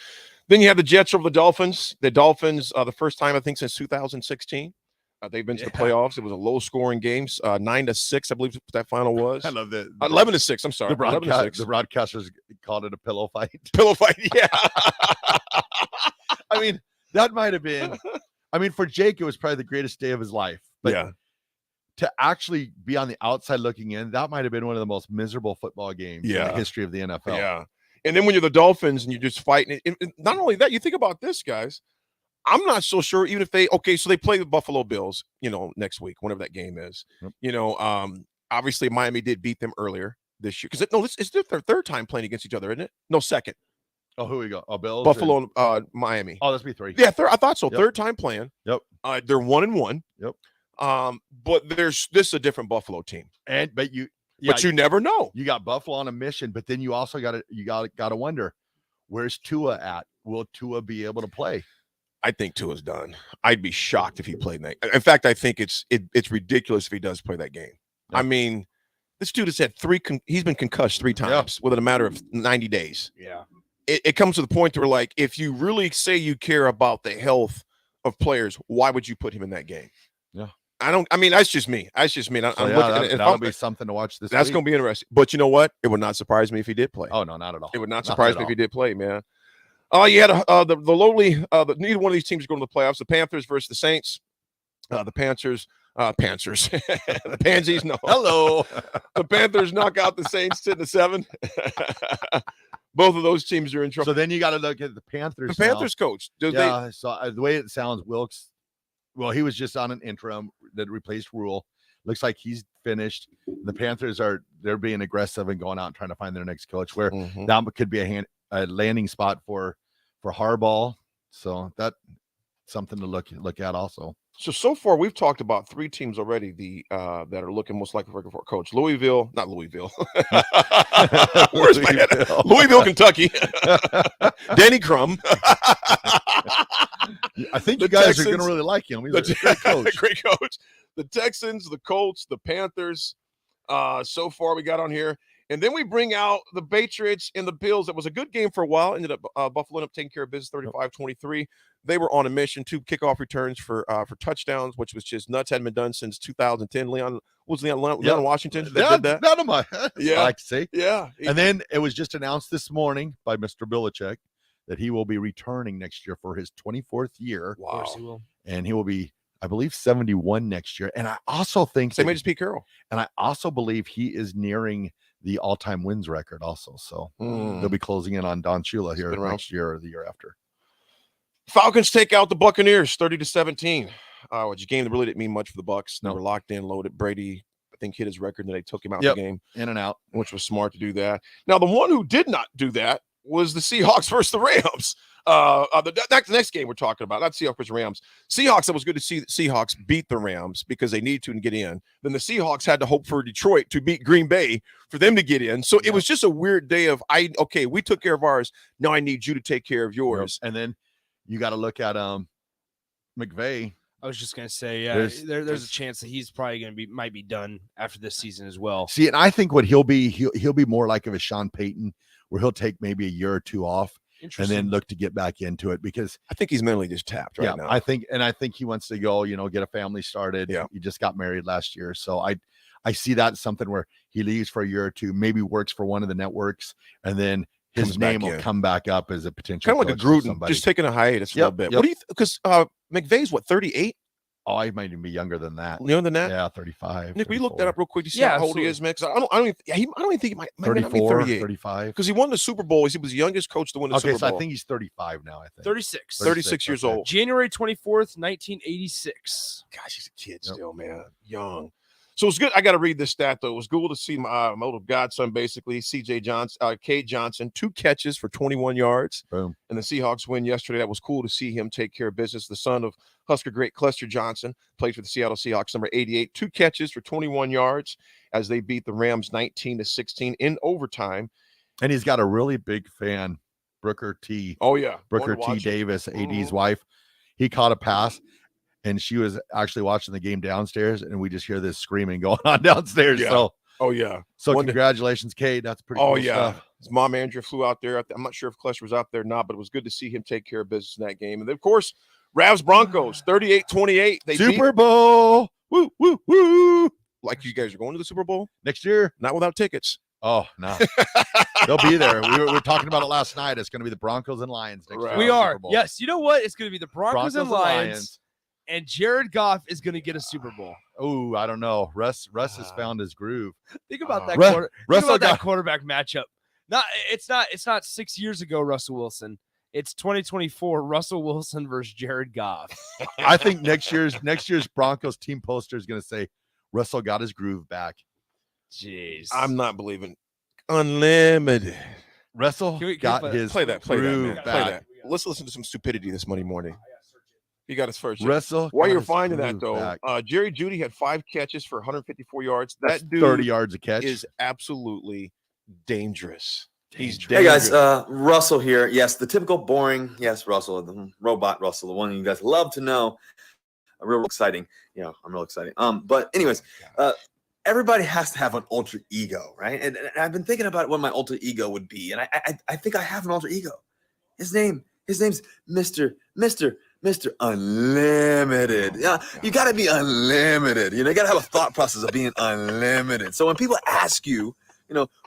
Then you have the Jets over the Dolphins. The Dolphins, the first time I think since 2016, they've been to the playoffs. It was a low-scoring game, 9-6, I believe that final was. I love that. 11-6. I'm sorry. The broadcasters called it a pillow fight. Pillow fight. Yeah. I mean, that might have been. I mean, for Jake, it was probably the greatest day of his life. But yeah. To actually be on the outside looking in, that might have been one of the most miserable football games in the history of the NFL. Yeah. And then when you're the Dolphins and you're just fighting, not only that, you think about this, guys. I'm not so sure. Even if so they play the Buffalo Bills, next week, whenever that game is. Yep. Obviously Miami did beat them earlier this year because it's their third time playing against each other, isn't it? No, second. Oh, who we go? Oh, Bills, Buffalo, and Miami. Oh, that's be 3. Yeah, I thought so. Yep. Third time playing. Yep. They're 1-1. Yep. But this is a different Buffalo team, but you never know. You got Buffalo on a mission, but then you also got to wonder, where's Tua at? Will Tua be able to play? I think Tua's done. I'd be shocked if he played that. In fact, I think it's ridiculous if he does play that game. Yep. I mean, this dude has had he's been concussed 3 times within a matter of 90 days. Yeah. It comes to the point where, like, if you really say you care about the health of players, why would you put him in that game? Yeah. That's just me. That's just me. That'll be something to watch this That's week. going to be interesting. But you know what? It would not surprise me if he did play. Oh, no, not at all. It would not surprise me if he did play, man. You had the lowly, neither one of these teams is going to the playoffs. The Panthers versus the Saints. The Panthers. The Pansies, no. Hello. The Panthers knock out the Saints 10-7. Both of those teams are in trouble. So then you got to look at the Panthers. The Panthers coach. So the way it sounds, Wilkes, well, he was just on an interim that replaced Rule. Looks like he's finished. The Panthers they're being aggressive and going out and trying to find their next coach, where that could be a landing spot for Harbaugh. So that's something to look at also. So far we've talked about 3 teams already. That are looking most likely for a coach. Not Louisville. Where's my head? Louisville, Kentucky. Danny Crum. I think you guys are going to really like him. He's a great coach. Great coach. The Texans, the Colts, the Panthers. So far we got on here. And then we bring out the Patriots and the Bills. It was a good game for a while. Ended up Buffalo ended up taking care of business 35-23. They were on a mission. 2 kickoff returns for touchdowns, which was just nuts. Hadn't been done since 2010. Leon Washington that did that. None of my yeah. I like to say. Yeah. And then it was just announced this morning by Mr. Belichick that he will be returning next year for his 24th year. Wow. Of course he will. And he will be, I believe, 71 next year. And I also think same age as Pete Carroll. And I also believe he is nearing the all-time wins record also. So they'll be closing in on Don Shula here next year or the year after. Falcons take out the Buccaneers 30-17. Which a game that really didn't mean much for the Bucs. They were locked in, loaded. Brady, I think, hit his record and they took him out of the game. In and out. Which was smart to do that. Now, the one who did not do that was the Seahawks versus the Rams. The next game we're talking about, not Seahawks versus Rams. Seahawks, it was good to see the Seahawks beat the Rams because they needed to and get in. Then the Seahawks had to hope for Detroit to beat Green Bay for them to get in. So it was just a weird day of, we took care of ours. Now I need you to take care of yours. And then you got to look at McVay. I was just going to say, yeah, there's a chance that he's probably might be done after this season as well. See, and I think what he'll be more like of a Sean Payton, where he'll take maybe a year or 2 off and then look to get back into it, because I think he's mentally just tapped right now. I think he wants to go, get a family started. Yeah. He just got married last year. So I see that as something where he leaves for a year or 2, maybe works for one of the networks, and then his name will come back up as a potential. Kind of like a Gruden, just taking a hiatus a little bit. What do you because McVay's what, 38? Oh, I might even be younger than that. Younger than that? Yeah, 35. Nick, will you look that up real quick to see how old he is, man? Because I don't even think he might 34, 38. 35. Because he won the Super Bowl. He was the youngest coach to win the Super Bowl. So I think he's 35 now, I think. 36. 36 years old. January 24th, 1986. Gosh, he's a kid still, man. Young. So it's good. I got to read this stat, though. It was cool to see my little godson, basically, Cade Johnson, 2 catches for 21 yards. Boom. And the Seahawks win yesterday. That was cool to see him take care of business. The son of Husker great Cluster Johnson, played for the Seattle Seahawks, number 88, 2 catches for 21 yards as they beat the Rams 19-16 in overtime. And he's got a really big fan, Brooker T. Oh, yeah. Brooker T. Davis, AD's wife. He caught a pass, and she was actually watching the game downstairs, and we just hear this screaming going on downstairs. Yeah. So, So congratulations, Cade. That's pretty cool stuff. His mom, Andrea, flew out there. I'm not sure if Cluster was out there or not, but it was good to see him take care of business in that game. And then, of course, Ravs Broncos, 38-28. They Super Bowl. Woo, woo, woo. Like you guys are going to the Super Bowl? Next year? Not without tickets. Oh, no. They'll be there. We were talking about it last night. It's going to be the Broncos and Lions next year. We are. Yes. You know what? It's going to be the Broncos and Lions. And Jared Goff is going to get a Super Bowl. Oh, I don't know. Russ has found his groove. Think about that. That quarterback matchup. It's not 6 years ago, Russell Wilson. It's 2024 Russell Wilson versus Jared Goff. I think next year's Broncos team poster is going to say Russell got his groove back. Jeez. I'm not believing. Unlimited. Russell got his play that, groove man. back. Play that. Let's listen to some stupidity this Monday morning. You got us first. Russell. While got you're his finding that, groove though, back. Jerry Jeudy had 5 catches for 154 yards. That's That dude 30 yards a catch. is absolutely dangerous. He's Hey dangerous. guys, Russell here. Yes, the typical boring, yes, Russell, the robot Russell, the one you guys love to know. Real exciting. I'm real exciting. But anyways, everybody has to have an alter ego, right? And I've been thinking about what my alter ego would be, and I think I have an alter ego. His name's Mr. Unlimited. Yeah, you got to be unlimited. You got to have a thought process of being unlimited. So when people ask you,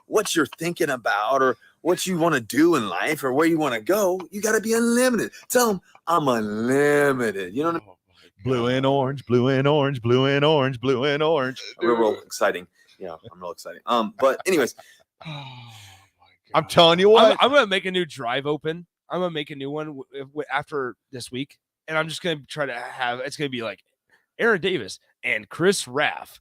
what you're thinking about or what you want to do in life or where you want to go, you got to be unlimited. Tell them I'm unlimited. You know what I mean? Blue and orange, blue and orange, blue and orange, blue and orange. Real exciting. Yeah, I'm real exciting. But anyways, I'm telling you what. I'm going to make a new drive open. I'm going to make a new one after this week. And I'm just going to try to it's going to be like Aaron Davis and Chris Raff.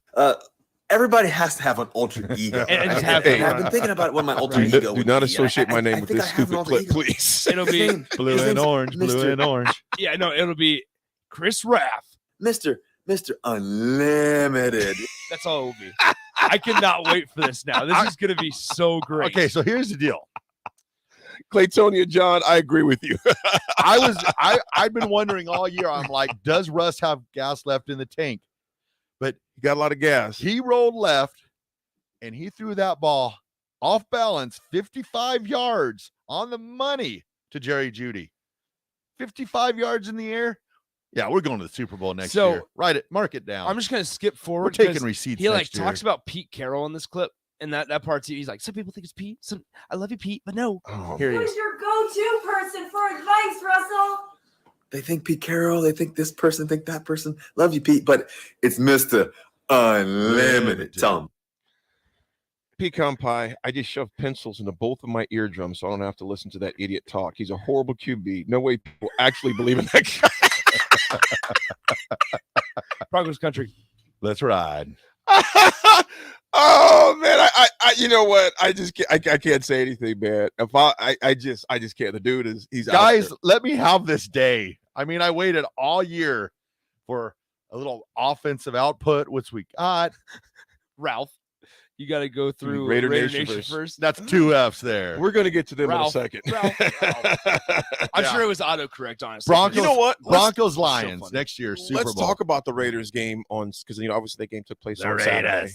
Everybody has to have an alter ego. And just I've been thinking about what my alter ego would be. Do not associate my name with this stupid clip, ego. please. It'll be blue and orange, blue and orange. Yeah, no, it'll be Chris Raff. Mr. Unlimited. That's all it will be. I cannot wait for this now. This is going to be so great. Okay, so here's the deal. Claytonia John, I agree with you. I've been wondering all year. I'm like, does Russ have gas left in the tank? But he got a lot of gas. He rolled left, and he threw that ball off balance, 55 yards on the money to Jerry Jeudy. 55 yards in the air. Yeah, we're going to the Super Bowl next year. Write it, mark it down. I'm just going to skip forward. We're taking receipts. He next year. talks about Pete Carroll in this clip, and that part he's like, some people think it's Pete. I love you, Pete, but no. Here he is. Who's your go-to person for advice, Russell? They think Pete Carroll. They think this person. Think that person. Love you, Pete, but it's Mr. Unlimited. Tell him. Pecan pie. I just shoved pencils into both of my eardrums so I don't have to listen to that idiot talk. He's a horrible QB. No way people actually believe in that guy. Broncos country. Let's ride. Oh man, I you know what? I can't say anything, man. If I just can't. The dude he's guys. Let me have this day. I mean, I waited all year for a little offensive output, which we got. Ralph, you got to go through Raider Nation Nation first. That's 2 F's there. We're gonna get to them Ralph, in a second. I'm sure it was autocorrect, honestly. Broncos, you know what? Broncos Lions next year. Super Let's Bowl. talk about the Raiders game because obviously that game took place on Saturday.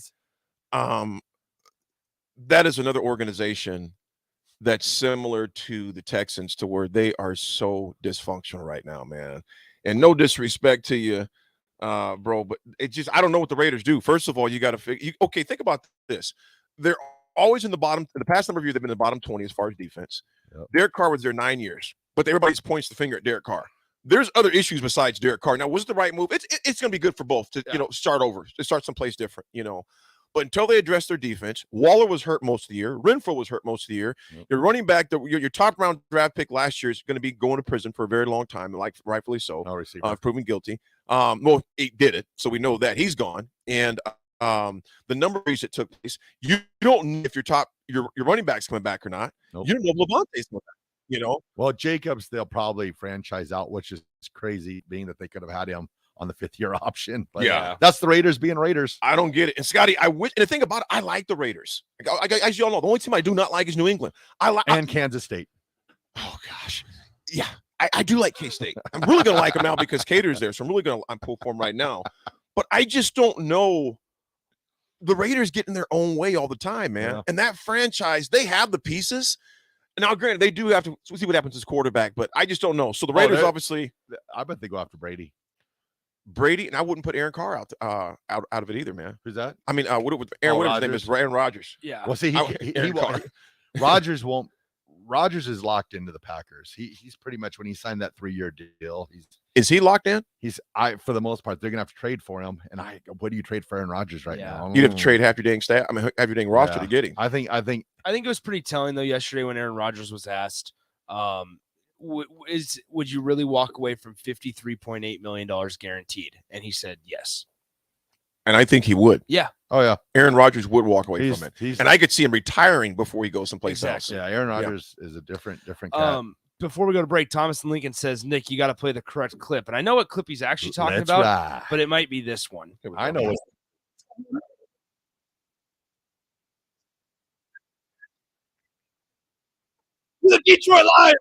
That is another organization that's similar to the Texans, to where they are so dysfunctional right now, man. And no disrespect to you, bro, but I don't know what the Raiders do. First of all, you got to figure. Okay, think about this. They're always in the bottom. In the past number of years, they've been in the bottom 20 as far as defense. Yep. Derek Carr was there 9 years, but everybody points the finger at Derek Carr. There's other issues besides Derek Carr. Now, was it the right move? It's going to be good for both to start over, to start someplace different, But until they address their defense, Waller was hurt most of the year. Renfro was hurt most of the year. Yep. Your running back, your top round draft pick last year is going to be going to prison for a very long time, like rightfully so, proven guilty. Well, he did it, so we know that he's gone. And the numbers that took place, you don't know if your running back's coming back or not. Nope. You don't know if Levante's coming back. Well, Jacobs, they'll probably franchise out, which is crazy, being that they could have had him on the 5th-year option. But yeah, that's the Raiders being Raiders. I don't get it. And Scotty, and the thing about it, I like the Raiders. As you all know, the only team I do not like is New England. And Kansas State. Oh gosh, yeah, I do like K-State. I'm really gonna like them now because Cater's there, so I'm pull for them right now. But I just don't know. The Raiders get in their own way all the time, man. Yeah. And that franchise, they have the pieces. Now, granted, they do have to see what happens as quarterback, but I just don't know. So the Raiders, obviously, I bet they go after Brady. And I wouldn't put Aaron Carr out of it either, man. Who's that? I mean, whatever his name is, Aaron Rodgers. Yeah. Well, see, he won't. Rodgers won't. Rodgers is locked into the Packers. He's pretty much, when he signed that 3-year deal. Is he locked in? For the most part, they're gonna have to trade for him. And what do you trade for Aaron Rodgers right now? You'd have to trade half your dang staff. I mean, half your dang roster to get him. I think it was pretty telling though yesterday when Aaron Rodgers was asked, would you really walk away from $53.8 million guaranteed? And he said yes. And I think he would. Yeah. Oh, yeah. Aaron Rodgers would walk away from it. And I could see him retiring before he goes someplace else. Yeah, Aaron Rodgers is a different cat. Before we go to break, Thomas and Lincoln says, Nick, you got to play the correct clip. And I know what clip he's actually talking about, but it might be this one. I know it. The Detroit Lions.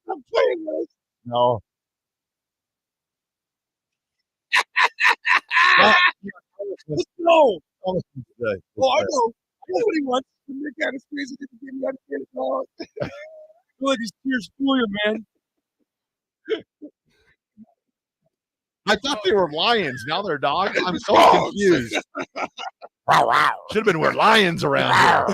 I'm playing this. No. Let's go. Oh, I know. I know what he wants. Nick had to squeeze it to give me understand dog. Look, these tears fool you, man. I thought they were lions. Now they're dogs. I'm so confused. Should have been we're lions around here.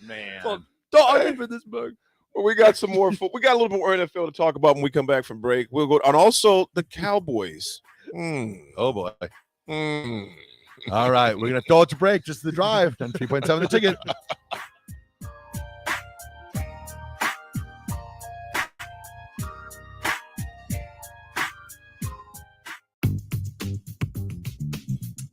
Man. Dog for this bug. Well, we got some more. We got a little more NFL to talk about when we come back from break. We'll go, and also the Cowboys. Oh boy. All right, we're gonna throw it to break. Just the drive. 3.7 the ticket.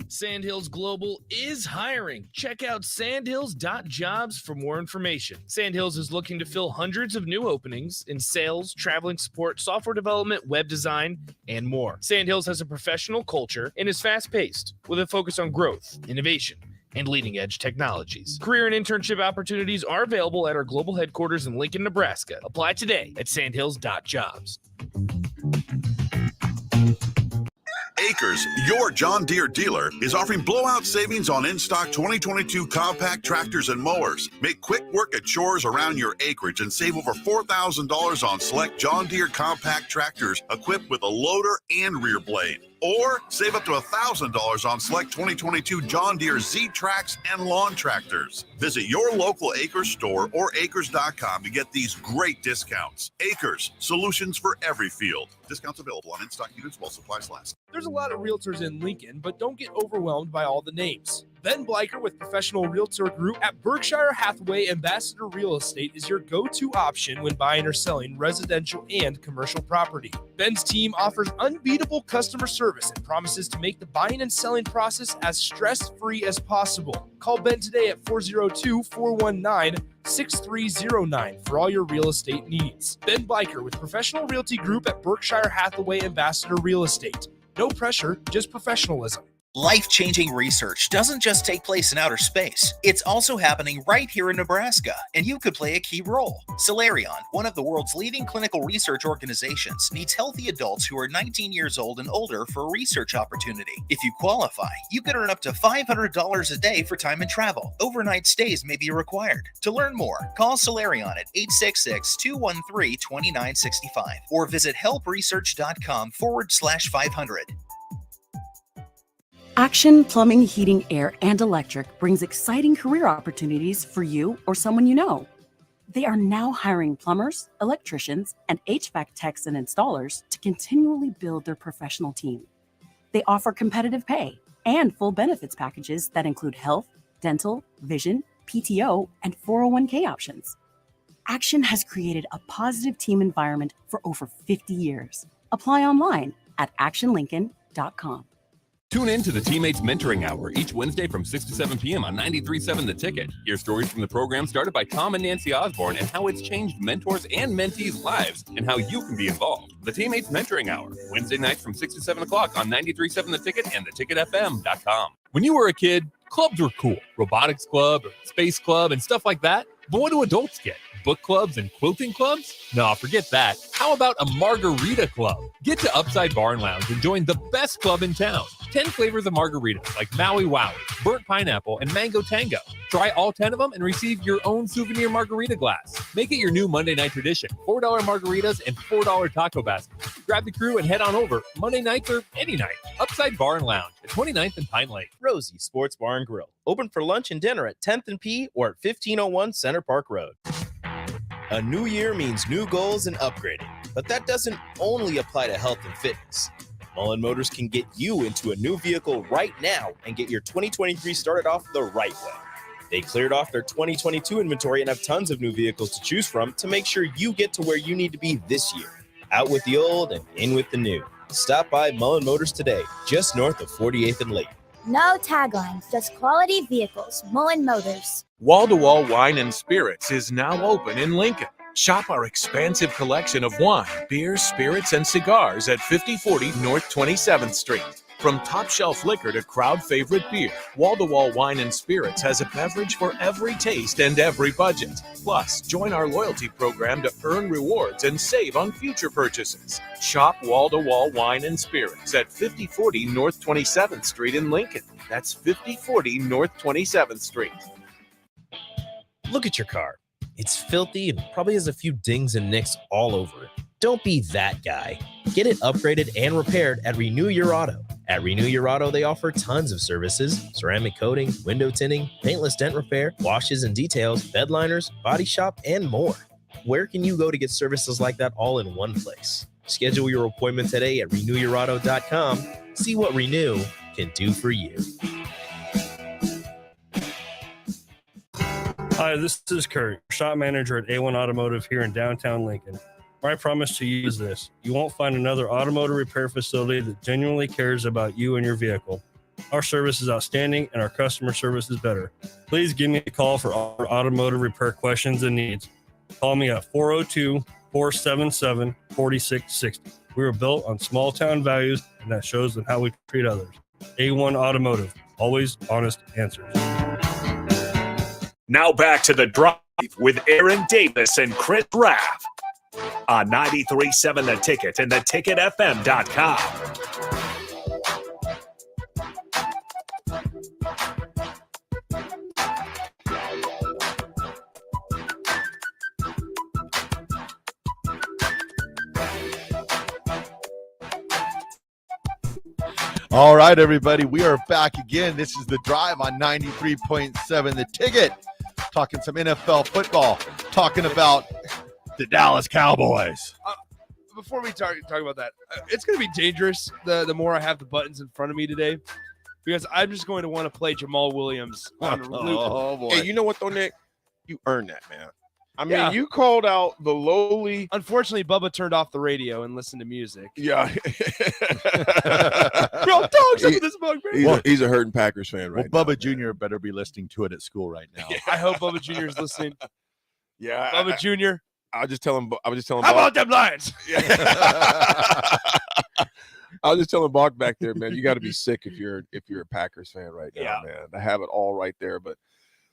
Sandhills Global is hiring. Check out sandhills.jobs for more information. Sandhills is looking to fill hundreds of new openings in sales, traveling support, software development, web design, and more. Sandhills has a professional culture and is fast-paced with a focus on growth, innovation, and leading-edge technologies. Career and internship opportunities are available at our global headquarters in Lincoln, Nebraska. Apply today at sandhills.jobs. Acres, your John Deere dealer, is offering blowout savings on in-stock 2022 compact tractors and mowers. Make quick work at chores around your acreage and save over $4,000 on select John Deere compact tractors equipped with a loader and rear blade. Or save up to $1,000 on select 2022 John Deere Z-Trax and lawn tractors. Visit your local Acres store or acres.com to get these great discounts. Acres, solutions for every field. Discounts available on in-stock units while supplies last. There's a lot of realtors in Lincoln, but don't get overwhelmed by all the names. Ben Bleicher with Professional Realtor Group at Berkshire Hathaway Ambassador Real Estate is your go-to option when buying or selling residential and commercial property. Ben's team offers unbeatable customer service and promises to make the buying and selling process as stress-free as possible. Call Ben today at 402-419-6309 for all your real estate needs. Ben Bleicher with Professional Realty Group at Berkshire Hathaway Ambassador Real Estate. No pressure, just professionalism. Life-changing research doesn't just take place in outer space. It's also happening right here in Nebraska, and you could play a key role. Solarion, one of the world's leading clinical research organizations, needs healthy adults who are 19 years old and older for a research opportunity. If you qualify, you can earn up to $500 a day for time and travel. Overnight stays may be required. To learn more, call Solarion at 866-213-2965 or visit helpresearch.com/500. Action Plumbing, Heating, Air, and Electric brings exciting career opportunities for you or someone you know. They are now hiring plumbers, electricians, and HVAC techs and installers to continually build their professional team. They offer competitive pay and full benefits packages that include health, dental, vision, PTO, and 401k options. Action has created a positive team environment for over 50 years. Apply online at actionlincoln.com. Tune in to the Teammates Mentoring Hour each Wednesday from 6 to 7 p.m. on 93.7 The Ticket. Hear stories from the program started by Tom and Nancy Osborne and how it's changed mentors and mentees' lives and how you can be involved. The Teammates Mentoring Hour, Wednesday nights from 6 to 7 o'clock on 93.7 The Ticket and theticketfm.com. When you were a kid, clubs were cool. Robotics club, or space club, and stuff like that. But what do adults get? Book clubs and quilting clubs? No, forget that. How about a margarita club? Get to Upside Bar and Lounge and join the best club in town. 10 flavors of margaritas like Maui Wowie, burnt pineapple, and mango tango. Try all 10 of them and receive your own souvenir margarita glass. Make it your new Monday night tradition. $4 margaritas and $4 taco baskets. Grab the crew and head on over Monday nights or any night. Upside Bar and Lounge at 29th and Pine Lake. Rosie Sports Bar and Grill. Open for lunch and dinner at 10th and P or at 1501 Center Park Road. A new year means new goals and upgrading, but that doesn't only apply to health and fitness. Mullen Motors can get you into a new vehicle right now and get your 2023 started off the right way. They cleared off their 2022 inventory and have tons of new vehicles to choose from to make sure you get to where you need to be this year. Out with the old and in with the new. Stop by Mullen Motors today, just north of 48th and Lake. No taglines, just quality vehicles. Mullen Motors. Wall-to-Wall Wine and Spirits is now open in Lincoln. Shop our expansive collection of wine, beers, spirits, and cigars at 5040 North 27th Street. From top-shelf liquor to crowd-favorite beer, Wall-to-Wall Wine and Spirits has a beverage for every taste and every budget. Plus, join our loyalty program to earn rewards and save on future purchases. Shop Wall-to-Wall Wine and Spirits at 5040 North 27th Street in Lincoln. That's 5040 North 27th Street. Look at your car. It's filthy and probably has a few dings and nicks all over it. Don't be that guy. Get it upgraded and repaired at Renew Your Auto. At Renew Your Auto, they offer tons of services: ceramic coating, window tinting, paintless dent repair, washes and details, bed liners, body shop, and more. Where can you go to get services like that all in one place? Schedule your appointment today at renewyourauto.com. See what Renew can do for you. Hi, this is Kurt, shop manager at A1 Automotive here in downtown Lincoln. I promise to use this. You won't find another automotive repair facility that genuinely cares about you and your vehicle. Our service is outstanding and our customer service is better. Please give me a call for our automotive repair questions and needs. Call me at 402-477-4660. We were built on small town values, and that shows in how we treat others. A1 Automotive, always honest answers. Now back to the drive with Aaron Davis and Chris Raff on 93.7 The Ticket and theticketfm.com. All right, everybody, we are back again. This is The Drive on 93.7 The Ticket. Talking some NFL football, talking about the Dallas Cowboys. Before we talk about that, it's going to be dangerous the more I have the buttons in front of me today, because I'm just going to want to play Jamal Williams on loop. Oh, boy. Hey, you know what, though, Nick? You earned that, man. I mean, you called out the lowly. Unfortunately, Bubba turned off the radio and listened to music. Yeah. Bro, dogs up with this mug, man. He's a hurting Packers fan right now. Bubba Jr. better be listening to it at school right now. I hope Bubba Jr. is listening. Yeah. Bubba Jr. I was just telling How about them Lions? I was just telling Bach back there, man, you got to be sick if you're a Packers fan right now, man. To have it all right there. But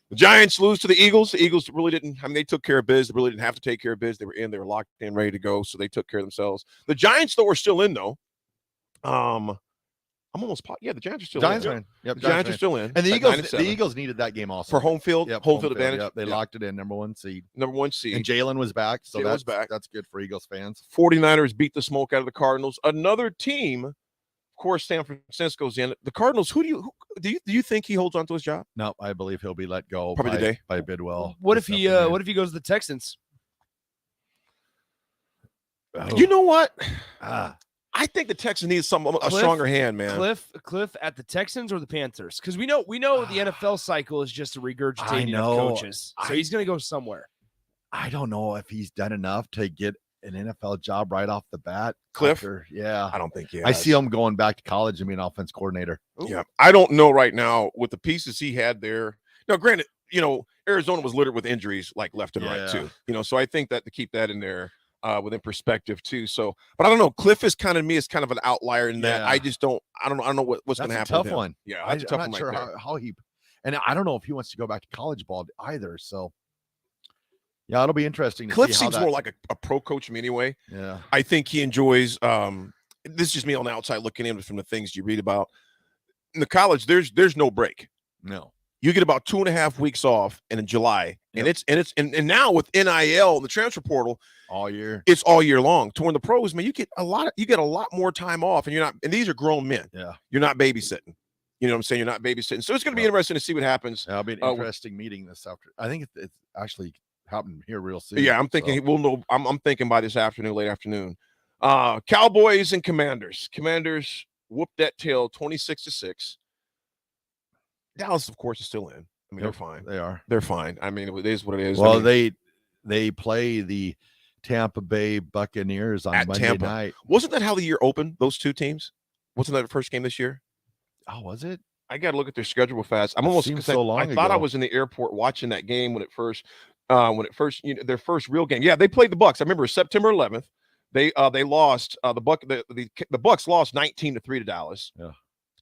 the Giants lose to the Eagles. The Eagles really didn't. I mean, they took care of biz. They really didn't have to take care of biz. They were in. They were locked in, ready to go. So they took care of themselves. The Giants, though, are still in, though. I'm almost yeah. The Giants are still in. Yep, the Giants are still in. And the Eagles needed that game also for home field. Yep, home field advantage. Yep, they locked it in. Number one seed. And Jalen was back. So Jalen's back. That's good for Eagles fans. 49ers beat the smoke out of the Cardinals. Another team. Of course, San Francisco's in. The Cardinals. Who do you think he holds on to his job? No, I believe he'll be let go probably today by Bidwell. What if he goes to the Texans? You know what? I think the Texans need a stronger hand, man. Cliff at the Texans or the Panthers? Because we know the NFL cycle is just a regurgitating of coaches. So he's going to go somewhere. I don't know if he's done enough to get an NFL job right off the bat. Cliff? Yeah. I don't think he has. I see him going back to college and being offense coordinator. Ooh. Yeah. I don't know right now with the pieces he had there. Now, granted, Arizona was littered with injuries like left and right too. So I think that to keep that in there within perspective too. So, but I don't know. Cliff is kind of an outlier in that. I just don't. I don't know what's going to happen. Tough one. Yeah, I'm not sure how he. And I don't know if he wants to go back to college ball either. So. Yeah, it'll be interesting. Cliff seems more like a pro coach to me anyway. Yeah. I think he enjoys this is just me on the outside looking in from the things you read about. In the college, there's no break. No. You get about 2.5 weeks off in July. Yep. And now with NIL and the transfer portal all year. It's all year long. To win the pros, man, you get a lot more time off, and these are grown men. Yeah. You're not babysitting. You know what I'm saying? You're not babysitting. So it's going to be interesting to see what happens. It'll be an interesting meeting this afternoon. I think it's actually happening here real soon. Yeah, I'm thinking we'll know. I'm thinking by this afternoon, late afternoon. Cowboys and Commanders. Commanders whooped that tail 26-6. Dallas, of course, is still in. I mean, they're fine. They are. They're fine. I mean, it is what it is. Well, I mean, they play the Tampa Bay Buccaneers on Monday Tampa. night. Wasn't that how the year opened, those two teams? Wasn't that the first game this year? Oh, was it? I got to look at their schedule fast. I'm almost so long I thought I ago. was in the airport watching that game when it first, their first real game. Yeah, they played the Bucks. I remember September 11th. They lost the Bucks lost 19-3 to Dallas. Yeah.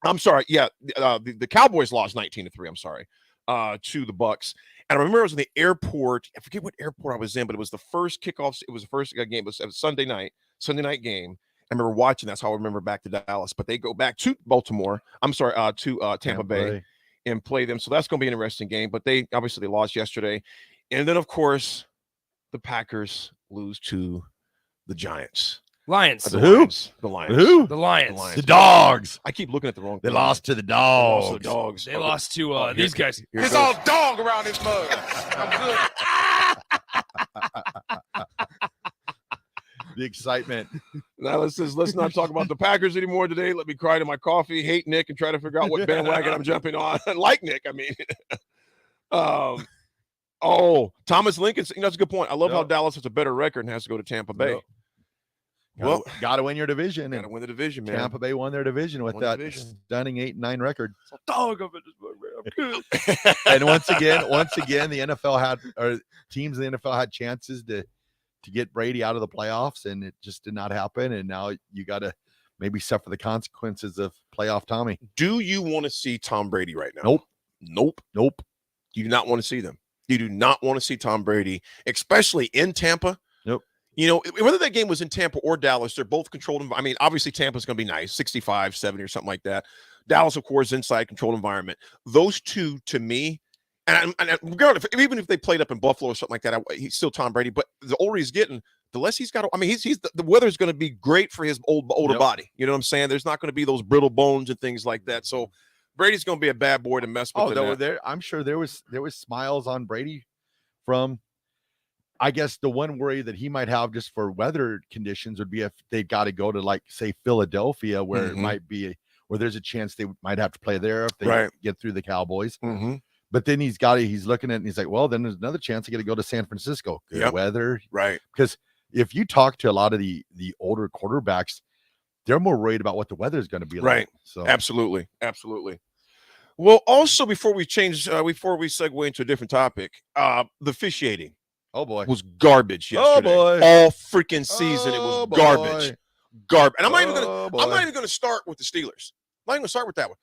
I'm sorry. Yeah, the Cowboys lost 19-3. I'm sorry, to the Bucks. And I remember I was in the airport. I forget what airport I was in, but it was the first kickoff. It was the first game. It was a Sunday night game. I remember watching. That's how I remember back to Dallas. But they go back to Baltimore. I'm sorry, to Tampa Bay and play them. So that's going to be an interesting game. But they lost yesterday. And then, of course, the Packers lose to the Giants. Lions. The Lions. The Lions. Who? The Lions. The Dogs. I keep looking at the wrong They thing. lost to the Dogs. The Dogs. They lost to these guys. It's all dog around this mug. I'm good. The excitement. Now let's not talk about the Packers anymore today. Let me cry to my coffee, hate Nick, and try to figure out what bandwagon I'm jumping on. Like Nick, I mean. Thomas Lincoln. That's a good point. I love how Dallas has a better record and has to go to Tampa Bay. Well, got to win your division. Got to win the division, man. Tampa Bay won their division with that stunning 8-9 record. Dog of it, I'm good. And once again, the NFL had, or teams in the NFL had chances to get Brady out of the playoffs, and it just did not happen. And now you got to maybe suffer the consequences of playoff Tommy. Do you want to see Tom Brady right now? Nope. You do not want to see them. You do not want to see Tom Brady, especially in Tampa. Nope. You know, whether that game was in Tampa or Dallas, they're both controlled. I mean, obviously Tampa's going to be nice, 65, 70 or something like that. Dallas, of course, inside controlled environment. Those two, to me, and regardless, even if they played up in Buffalo or something like that, he's still Tom Brady. But the older he's getting, the less he's got. I mean, the weather's going to be great for his older body. You know what I'm saying? There's not going to be those brittle bones and things like that. So Brady's going to be a bad boy to mess with. I'm sure there was smiles on Brady from. I guess the one worry that he might have just for weather conditions would be if they got to go to, like, say, Philadelphia, where it might be where there's a chance they might have to play there if they get through the Cowboys. Mm-hmm. But then he's looking at it and he's like, well, then there's another chance I got to go to San Francisco. Good weather. Right. Because if you talk to a lot of the older quarterbacks, they're more worried about what the weather is going to be like. Right. So Absolutely. Well, also before we segue into a different topic, the officiating. Oh boy, was garbage yesterday. Oh boy, all freaking season it was garbage. And I'm not even going to start with the Steelers. I'm not even going to start with that one.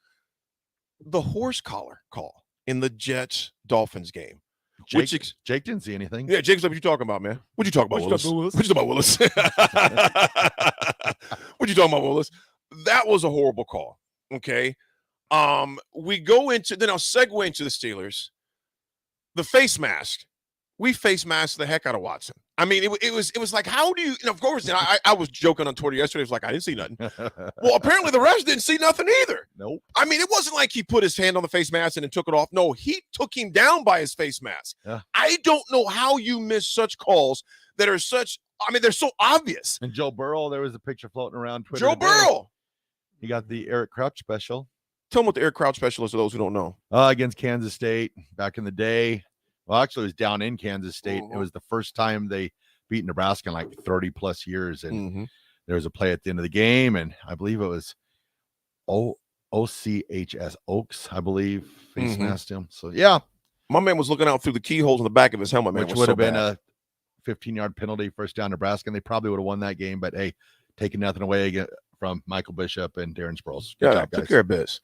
The horse collar call in the Jets Dolphins game. Jake didn't see anything. Yeah, Jake's like, what you talking about, man? What you talking about, Willis? What you talking about, Willis? What you talking about, Willis? That was a horrible call. Okay. We go into, then I'll segue into the Steelers. The face mask. We face masked the heck out of Watson. I mean, it was like, how do you, of course, and I was joking on Twitter yesterday. It was like, I didn't see nothing. Well, apparently the refs didn't see nothing either. Nope. I mean, it wasn't like he put his hand on the face mask and then took it off. No, he took him down by his face mask. Yeah. I don't know how you miss such calls that are such, I mean, they're so obvious. And Joe Burrow, there was a picture floating around Twitter. Joe Burrow. He got the Eric Crouch special. Tell them what the Eric Crouch special is to those who don't know. Against Kansas State back in the day. Well, actually, it was down in Kansas State. It was the first time they beat Nebraska in like 30 plus years. And there was a play at the end of the game. And I believe it was OCHS Oaks, I believe, face masked him. So, yeah. My man was looking out through the keyholes in the back of his helmet, man. Which would have been a 15-yard penalty, first down Nebraska. And they probably would have won that game. But, hey, taking nothing away again from Michael Bishop and Darren Sproles. Good job, took care of biz.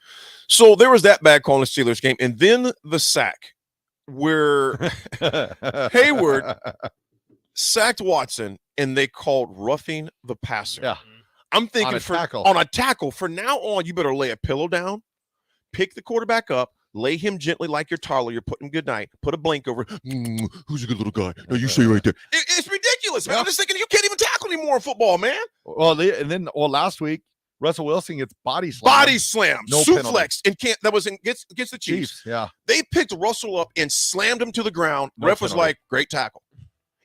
So there was that bad call in the Steelers game. And then the sack, where Hayward sacked Watson and they called roughing the passer. Yeah. I'm thinking on a tackle. For now on, you better lay a pillow down, pick the quarterback up, lay him gently like your toddler. You're putting good night, put a blank over. Who's a good little guy? No, you stay right there. It's ridiculous, man. I'm just thinking you can't even tackle anymore in football, man. Well, last week, Russell Wilson gets body slam. No suplexed, and that was against the Chiefs. Yeah. They picked Russell up and slammed him to the ground. Ref was like, great tackle.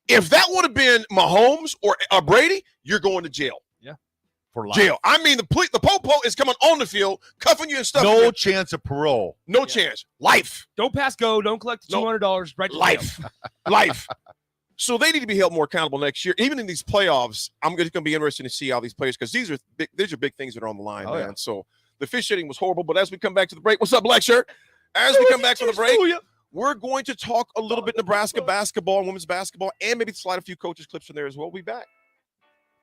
If that would have been Mahomes or Brady, you're going to jail. for life. Jail. I mean, the popo is coming on the field, cuffing you and stuff. No chance of parole. No chance. Life. Don't pass go. Don't collect the $200. Right to life. Life. So they need to be held more accountable next year. Even in these playoffs, I'm going to be interested to see how these players, because these are big things that are on the line, man. Yeah. So the officiating was horrible. But as we come back to the break, what's up, Black Shirt? As we come back from the break, we're going to talk a little bit Nebraska basketball and women's basketball, and maybe slide a few coaches clips in there as well. We'll be back.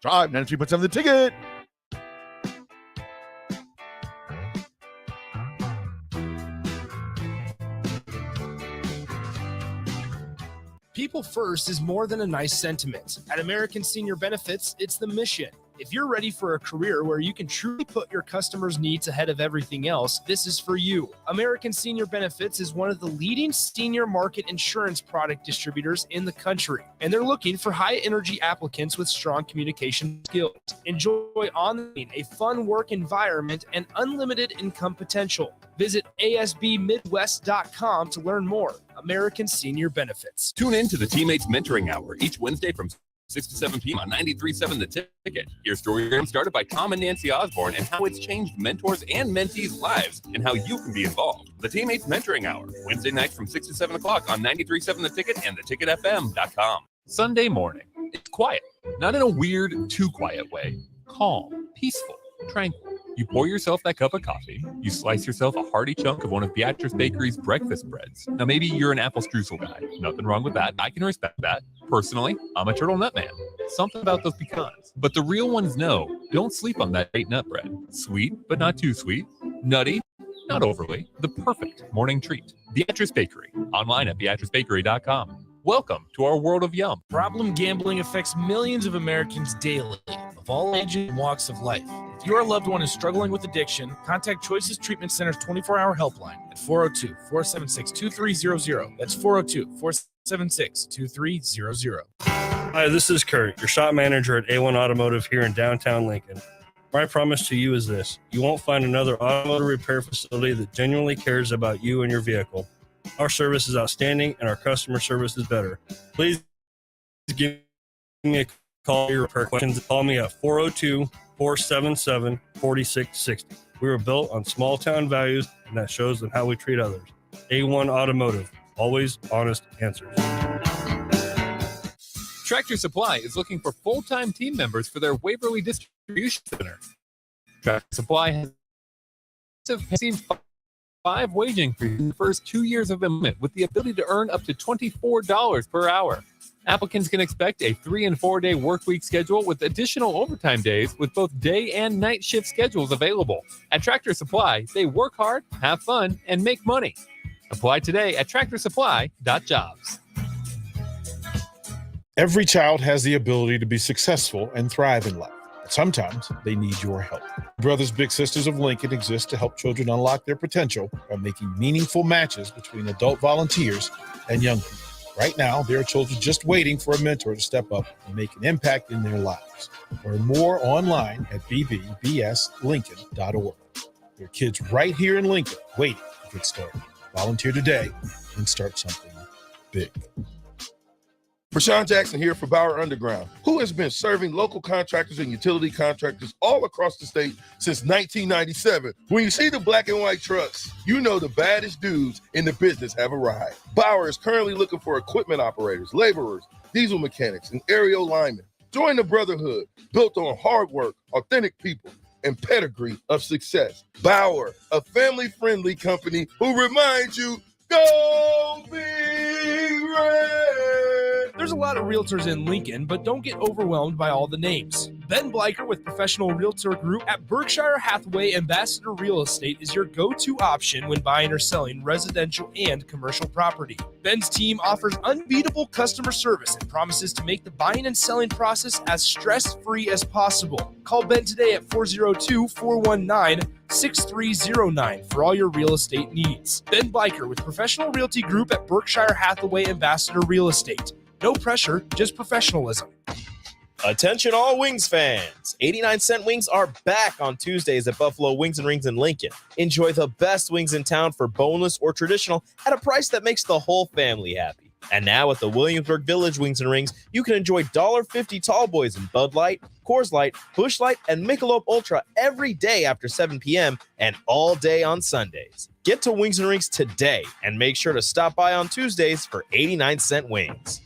Drive 93.7 The Ticket. People first is more than a nice sentiment. At American Senior Benefits, it's the mission. If you're ready for a career where you can truly put your customers' needs ahead of everything else, this is for you. American Senior Benefits is one of the leading senior market insurance product distributors in the country, and they're looking for high-energy applicants with strong communication skills. Enjoy online, a fun work environment, and unlimited income potential. Visit asbmidwest.com to learn more. American Senior Benefits. Tune in to the Teammates Mentoring Hour each Wednesday from 6 to 7 p.m. on 93.7 The Ticket. Your story started by Tom and Nancy Osborne and how it's changed mentors and mentees' lives and how you can be involved. The Teammates Mentoring Hour, Wednesday nights from 6 to 7 o'clock on 93.7 The Ticket and theticketfm.com. Sunday morning. It's quiet. Not in a weird, too quiet way. Calm, peaceful, tranquil. You pour yourself that cup of coffee. You slice yourself a hearty chunk of one of Beatrice Bakery's breakfast breads. Now, maybe you're an apple streusel guy. Nothing wrong with that. I can respect that. Personally, I'm a turtle nut man. Something about those pecans. But the real ones know, don't sleep on that 8 nut bread. Sweet, but not too sweet. Nutty, not overly. The perfect morning treat. Beatrice Bakery. Online at beatricebakery.com. Welcome to our world of yum. Problem gambling affects millions of Americans daily, of all ages and walks of life. If your loved one is struggling with addiction, contact Choices Treatment Center's 24-hour helpline at 402-476-2300. That's 402-476-2300. Hi, this is Kurt, your shop manager at A1 Automotive here in downtown Lincoln. My promise to you is this: you won't find another automotive repair facility that genuinely cares about you and your vehicle. Our service is outstanding and our customer service is better. Please give me a call your repair questions. Call me at 402-477-4660. We were built on small town values, and that shows in how we treat others. A1 Automotive, always honest answers. Tractor Supply is looking for full-time team members for their Waverly Distribution Center. Tractor Supply has received 5 wage increases in the first 2 years of employment with the ability to earn up to $24 per hour. Applicants can expect a 3- and 4-day work week schedule with additional overtime days with both day and night shift schedules available. At Tractor Supply, they work hard, have fun, and make money. Apply today at tractorsupply.jobs. Every child has the ability to be successful and thrive in life. Sometimes they need your help. Brothers Big Sisters of Lincoln exist to help children unlock their potential by making meaningful matches between adult volunteers and young people. Right now, there are children just waiting for a mentor to step up and make an impact in their lives. Learn more online at bbbslincoln.org. There are kids right here in Lincoln waiting to get started. Volunteer today and start something big. Prashawn Jackson here for Bauer Underground, who has been serving local contractors and utility contractors all across the state since 1997. When you see the black and white trucks, you know the baddest dudes in the business have arrived. Bauer is currently looking for equipment operators, laborers, diesel mechanics, and aerial linemen. Join the brotherhood built on hard work, authentic people, and pedigree of success. Bauer, a family-friendly company who reminds you, go Big Red! There's a lot of realtors in Lincoln, but don't get overwhelmed by all the names. Ben Bleicher with Professional Realtor Group at Berkshire Hathaway Ambassador Real Estate is your go-to option when buying or selling residential and commercial property. Ben's team offers unbeatable customer service and promises to make the buying and selling process as stress-free as possible. Call Ben today at 402-419-6309 for all your real estate needs. Ben Bleicher with Professional Realty Group at Berkshire Hathaway Ambassador Real Estate. No pressure, just professionalism. Attention all Wings fans. 89-cent wings are back on Tuesdays at Buffalo Wings and Rings in Lincoln. Enjoy the best wings in town for boneless or traditional at a price that makes the whole family happy. And now at the Williamsburg Village Wings and Rings, you can enjoy $1.50 tall boys in Bud Light, Coors Light, Busch Light, and Michelob Ultra every day after 7 p.m. and all day on Sundays. Get to Wings and Rings today and make sure to stop by on Tuesdays for 89-cent wings.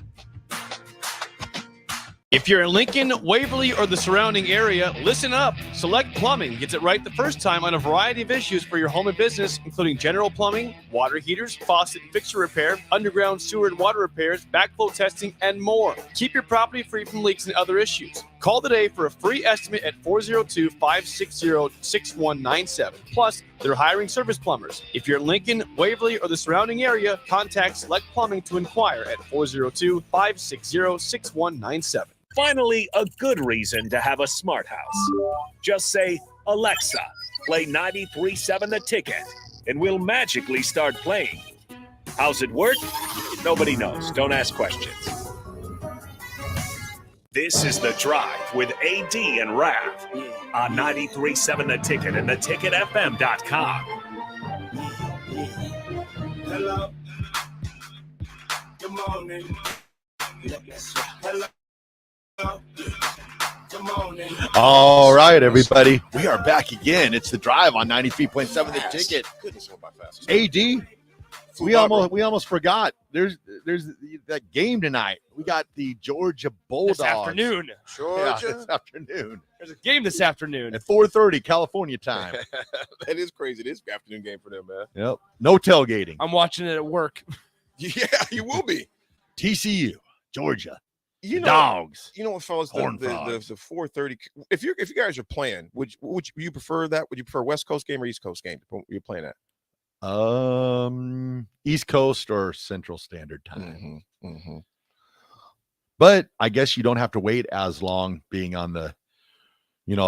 If you're in Lincoln, Waverly, or the surrounding area, listen up. Select Plumbing gets it right the first time on a variety of issues for your home and business, including general plumbing, water heaters, faucet and fixture repair, underground sewer and water repairs, backflow testing, and more. Keep your property free from leaks and other issues. Call today for a free estimate at 402-560-6197. Plus, they're hiring service plumbers. If you're in Lincoln, Waverly, or the surrounding area, contact Select Plumbing to inquire at 402-560-6197. Finally, a good reason to have a smart house. Just say, Alexa, play 93.7 The Ticket, and we'll magically start playing. How's it work? Nobody knows. Don't ask questions. This is The Drive with AD and Raff on 93.7 The Ticket and theticketfm.com. Hello. Good morning. Hello. All right, everybody. We are back again. It's The Drive on 93.7 The Ticket. AD, we almost forgot. There's that game tonight. We got the Georgia Bulldogs. This afternoon. Yeah, this afternoon. There's a game this afternoon. At 4:30 California time. That is crazy. This afternoon game for them, man. Yep. No tailgating. I'm watching it at work. Yeah, you will be. TCU, Georgia. You know, Dogs. You know what, fellas? The 4:30. If you guys are playing, would you prefer that? Would you prefer West Coast game or East Coast game? You're playing at East Coast or Central Standard Time. But I guess you don't have to wait as long being on the.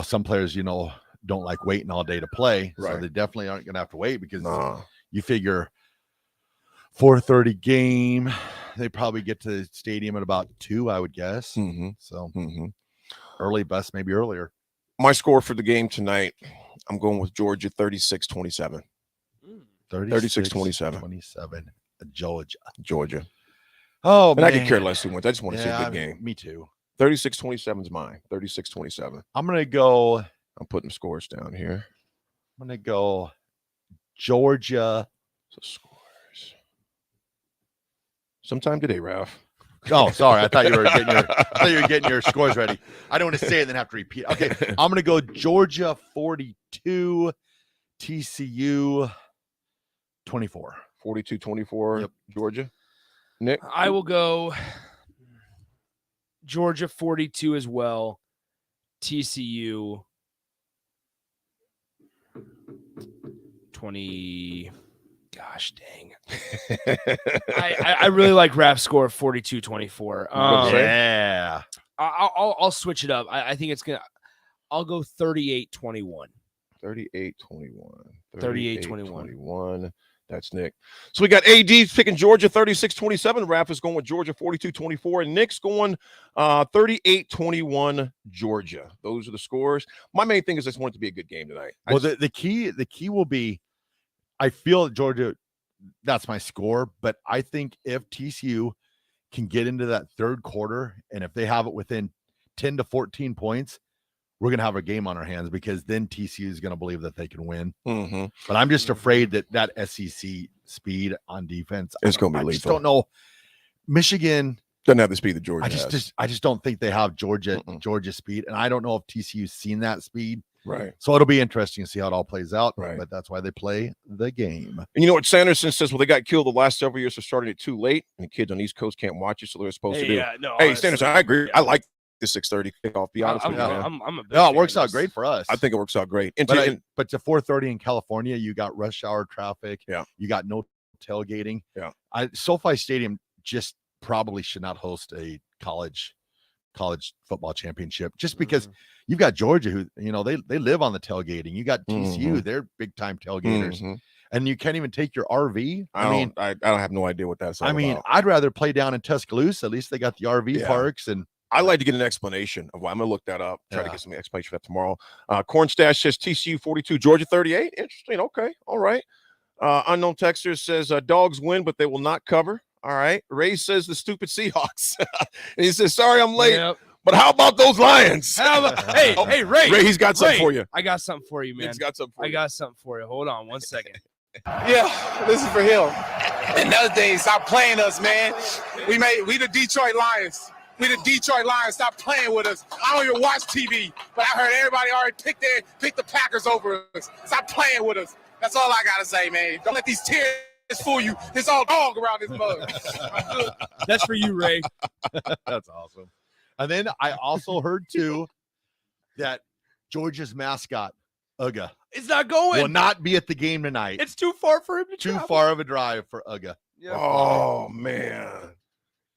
Some players don't like waiting all day to play, so Right. they definitely aren't going to have to wait because you figure 4:30 game. They probably get to the stadium at about 2, I would guess. So early bus, maybe earlier. My score for the game tonight, I'm going with Georgia 36-27. 36-27. 27. Georgia. Oh, man. I could care less who wins. I just want to see a good game. Me too. 36-27 is mine. 36-27. I'm going to go. I'm putting scores down here. I'm going to go Georgia. So scores. Sometime today, Raff. Oh, sorry. I thought you were getting your scores ready. I don't want to say it and then have to repeat. Okay. I'm going to go Georgia 42, TCU 24. 42-24. Yep. Georgia. Nick? I will go Georgia 42 as well. TCU 20. Gosh dang. I really like Raff's score of 42-24. Yeah. I'll switch it up. I think it's gonna. I'll go 38-21. 38-21. 38-21. That's Nick. So we got AD picking Georgia 36-27. Raff is going with Georgia 42-24. And Nick's going 38-21 Georgia. Those are the scores. My main thing is I just want it to be a good game tonight. Well, the key will be, I feel Georgia, that's my score, but I think if TCU can get into that third quarter and if they have it within 10 to 14 points, we're going to have a game on our hands because then TCU is going to believe that they can win. But I'm just afraid that SEC speed on defense, it's going to be lethal. I just don't know. Michigan doesn't have the speed that Georgia has. I just don't think they have Georgia speed. And I don't know if TCU's seen that speed. Right. So it'll be interesting to see how it all plays out. Right. But that's why they play the game. And you know what Sanderson says? Well, they got killed the last several years for starting it too late, and the kids on the East Coast can't watch it, so they're supposed to do. Hey, Sanderson, I agree. I like the 6:30 kickoff. Be honest with you, man. I'm a big it works out great for us. I think it works out great. But to 4:30 in California, you got rush hour traffic. Yeah. You got no tailgating. Yeah. SoFi Stadium just probably should not host a college football championship just because you've got Georgia who they live on the tailgating. You got TCU, they're big time tailgaters, and you can't even take your RV. I don't have no idea what that's all about. I'd rather play down in Tuscaloosa. At least they got the RV parks, and I'd like to get an explanation of why. I'm gonna look that up. Try to get some explanation for that tomorrow. Corn Stash says TCU 42, Georgia 38. Interesting. Okay, all right. Unknown Texter says dogs win, but they will not cover. All right. Ray says the stupid Seahawks. And he says, sorry, I'm late. Yep. But how about those Lions? Hey, Ray. Ray, he's got something for you. I got something for you, man. He's got something for I you. got something for you. Hold on 1 second. Yeah, this is for him. Another thing, stop playing us, man. We the Detroit Lions. We the Detroit Lions. Stop playing with us. I don't even watch TV, but I heard everybody already pick the Packers over us. Stop playing with us. That's all I gotta say, man. Don't let these tears fool you. It's all dog around this mug. That's for you, Ray. That's awesome. And then I also heard too that Georgia's mascot, Uga, It's not going. will not be at the game tonight. It's too far for him to Too travel. far of a drive for Uga. Yeah. Oh, man.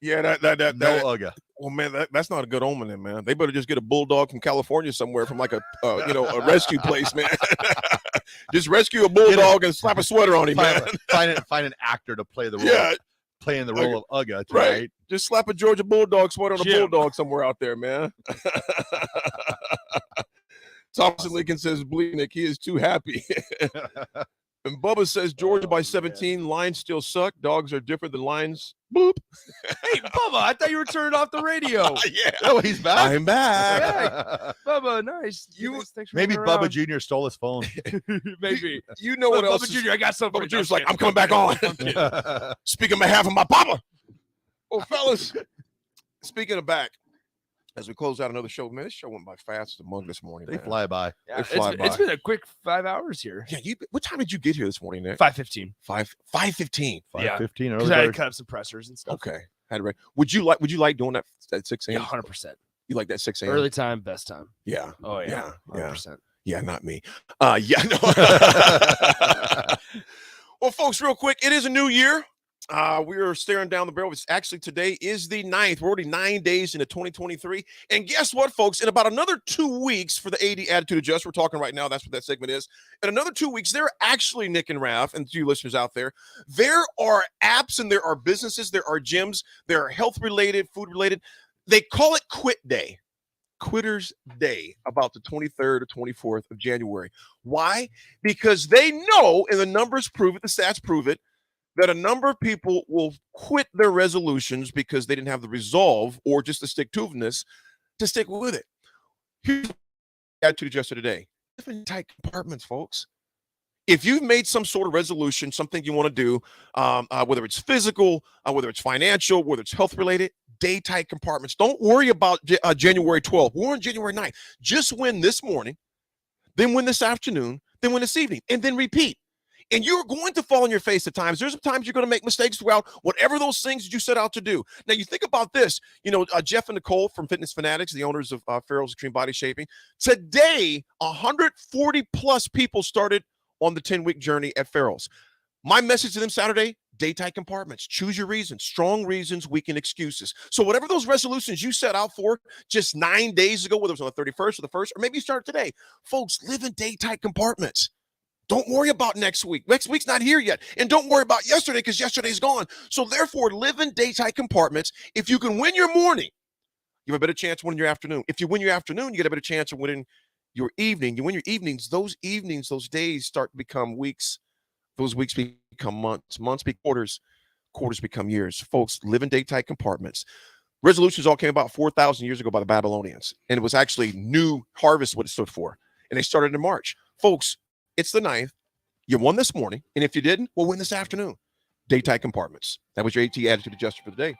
Yeah, that No Uga. Well, man, that's not a good omen, then, man. They better just get a bulldog from California somewhere from like a rescue place, man. Just rescue a bulldog and slap a sweater on him, man. Find an actor to play the role. Yeah. Playing the role of Uga tonight. Right. Just slap a Georgia Bulldog sweater on a bulldog somewhere out there, man. Thompson Lincoln says, Nick, he is too happy. And Bubba says, Georgia by 17. Lions still suck. Dogs are different than lions. Boop. Hey, Bubba, I thought you were turning off the radio. Yeah. Oh, he's back. I'm back. Yeah. Bubba, nice. Thanks for Maybe hanging Bubba around. Jr. stole his phone. Maybe. You know what else? Bubba Jr., I got something. Bubba Jr.'s like, I'm coming back on. Speaking on behalf of my papa. Well, fellas, speaking of back, as we close out another show, man, this show went by fast as a mug this morning. They man. fly by. Yeah, They fly by. it's been a quick 5 hours here. Yeah, what time did you get here this morning, Nick? 5:15. 5:15. 5:15 early Because I had to bird. cut up some pressers and stuff. Okay. Would you like doing that at 6 a.m.? Yeah, 100%. You like that 6 a.m.? Early time, best time. Yeah. Oh, yeah. Yeah. 100%. Yeah, not me. Yeah, no. Well, folks, real quick, it is a new year. We are staring down the barrel. It's actually, today is the 9th. We're already 9 days into 2023. And guess what, folks? In about another 2 weeks for the AD Attitude Adjust, we're talking right now. That's what that segment is. In another 2 weeks, there are actually, Nick and Raff, and to you listeners out there, there are apps and there are businesses, there are gyms, there are health-related, food-related. They call it Quit Day. Quitter's Day, about the 23rd or 24th of January. Why? Because they know, and the numbers prove it, the stats prove it, that a number of people will quit their resolutions because they didn't have the resolve or just the stick-to-itiveness to stick with it. Here's what I had to adjust today. Different tight compartments, folks. If you've made some sort of resolution, something you want to do, whether it's physical, whether it's financial, whether it's health-related, day-tight compartments. Don't worry about January 12th. We're on January 9th. Just win this morning, then win this afternoon, then win this evening, and then repeat. And you're going to fall on your face at times. There's times you're going to make mistakes throughout whatever those things that you set out to do. Now, you think about this. You know, Jeff and Nicole from Fitness Fanatics, the owners of Farrell's Extreme Body Shaping. Today, 140-plus people started on the 10-week journey at Farrell's. My message to them Saturday, day-tight compartments. Choose your reasons. Strong reasons, weaken excuses. So whatever those resolutions you set out for just 9 days ago, whether it was on the 31st or the 1st, or maybe you start today, folks, live in day-tight compartments. Don't worry about next week. Next week's not here yet. And don't worry about yesterday because yesterday's gone. So therefore, live in day-tight compartments. If you can win your morning, you have a better chance of winning your afternoon. If you win your afternoon, you get a better chance of winning your evening. You win your evenings, those days start to become weeks. Those weeks become months. Months become quarters. Quarters become years. Folks, live in day-tight compartments. Resolutions all came about 4,000 years ago by the Babylonians. And it was actually new harvest what it stood for. And they started in March. Folks, it's the 9th. You won this morning. And if you didn't, we'll win this afternoon. Day-tight compartments. That was your AT Attitude Adjuster for the day.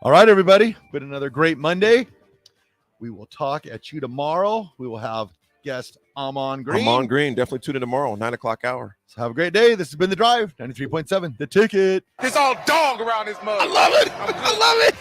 All right, everybody. Been another great Monday. We will talk at you tomorrow. We will have guest Amon Green. Amon Green. Definitely tune in tomorrow, 9 o'clock hour. So have a great day. This has been The Drive, 93.7, The Ticket. It's all dog around this mug. I love it. I love it.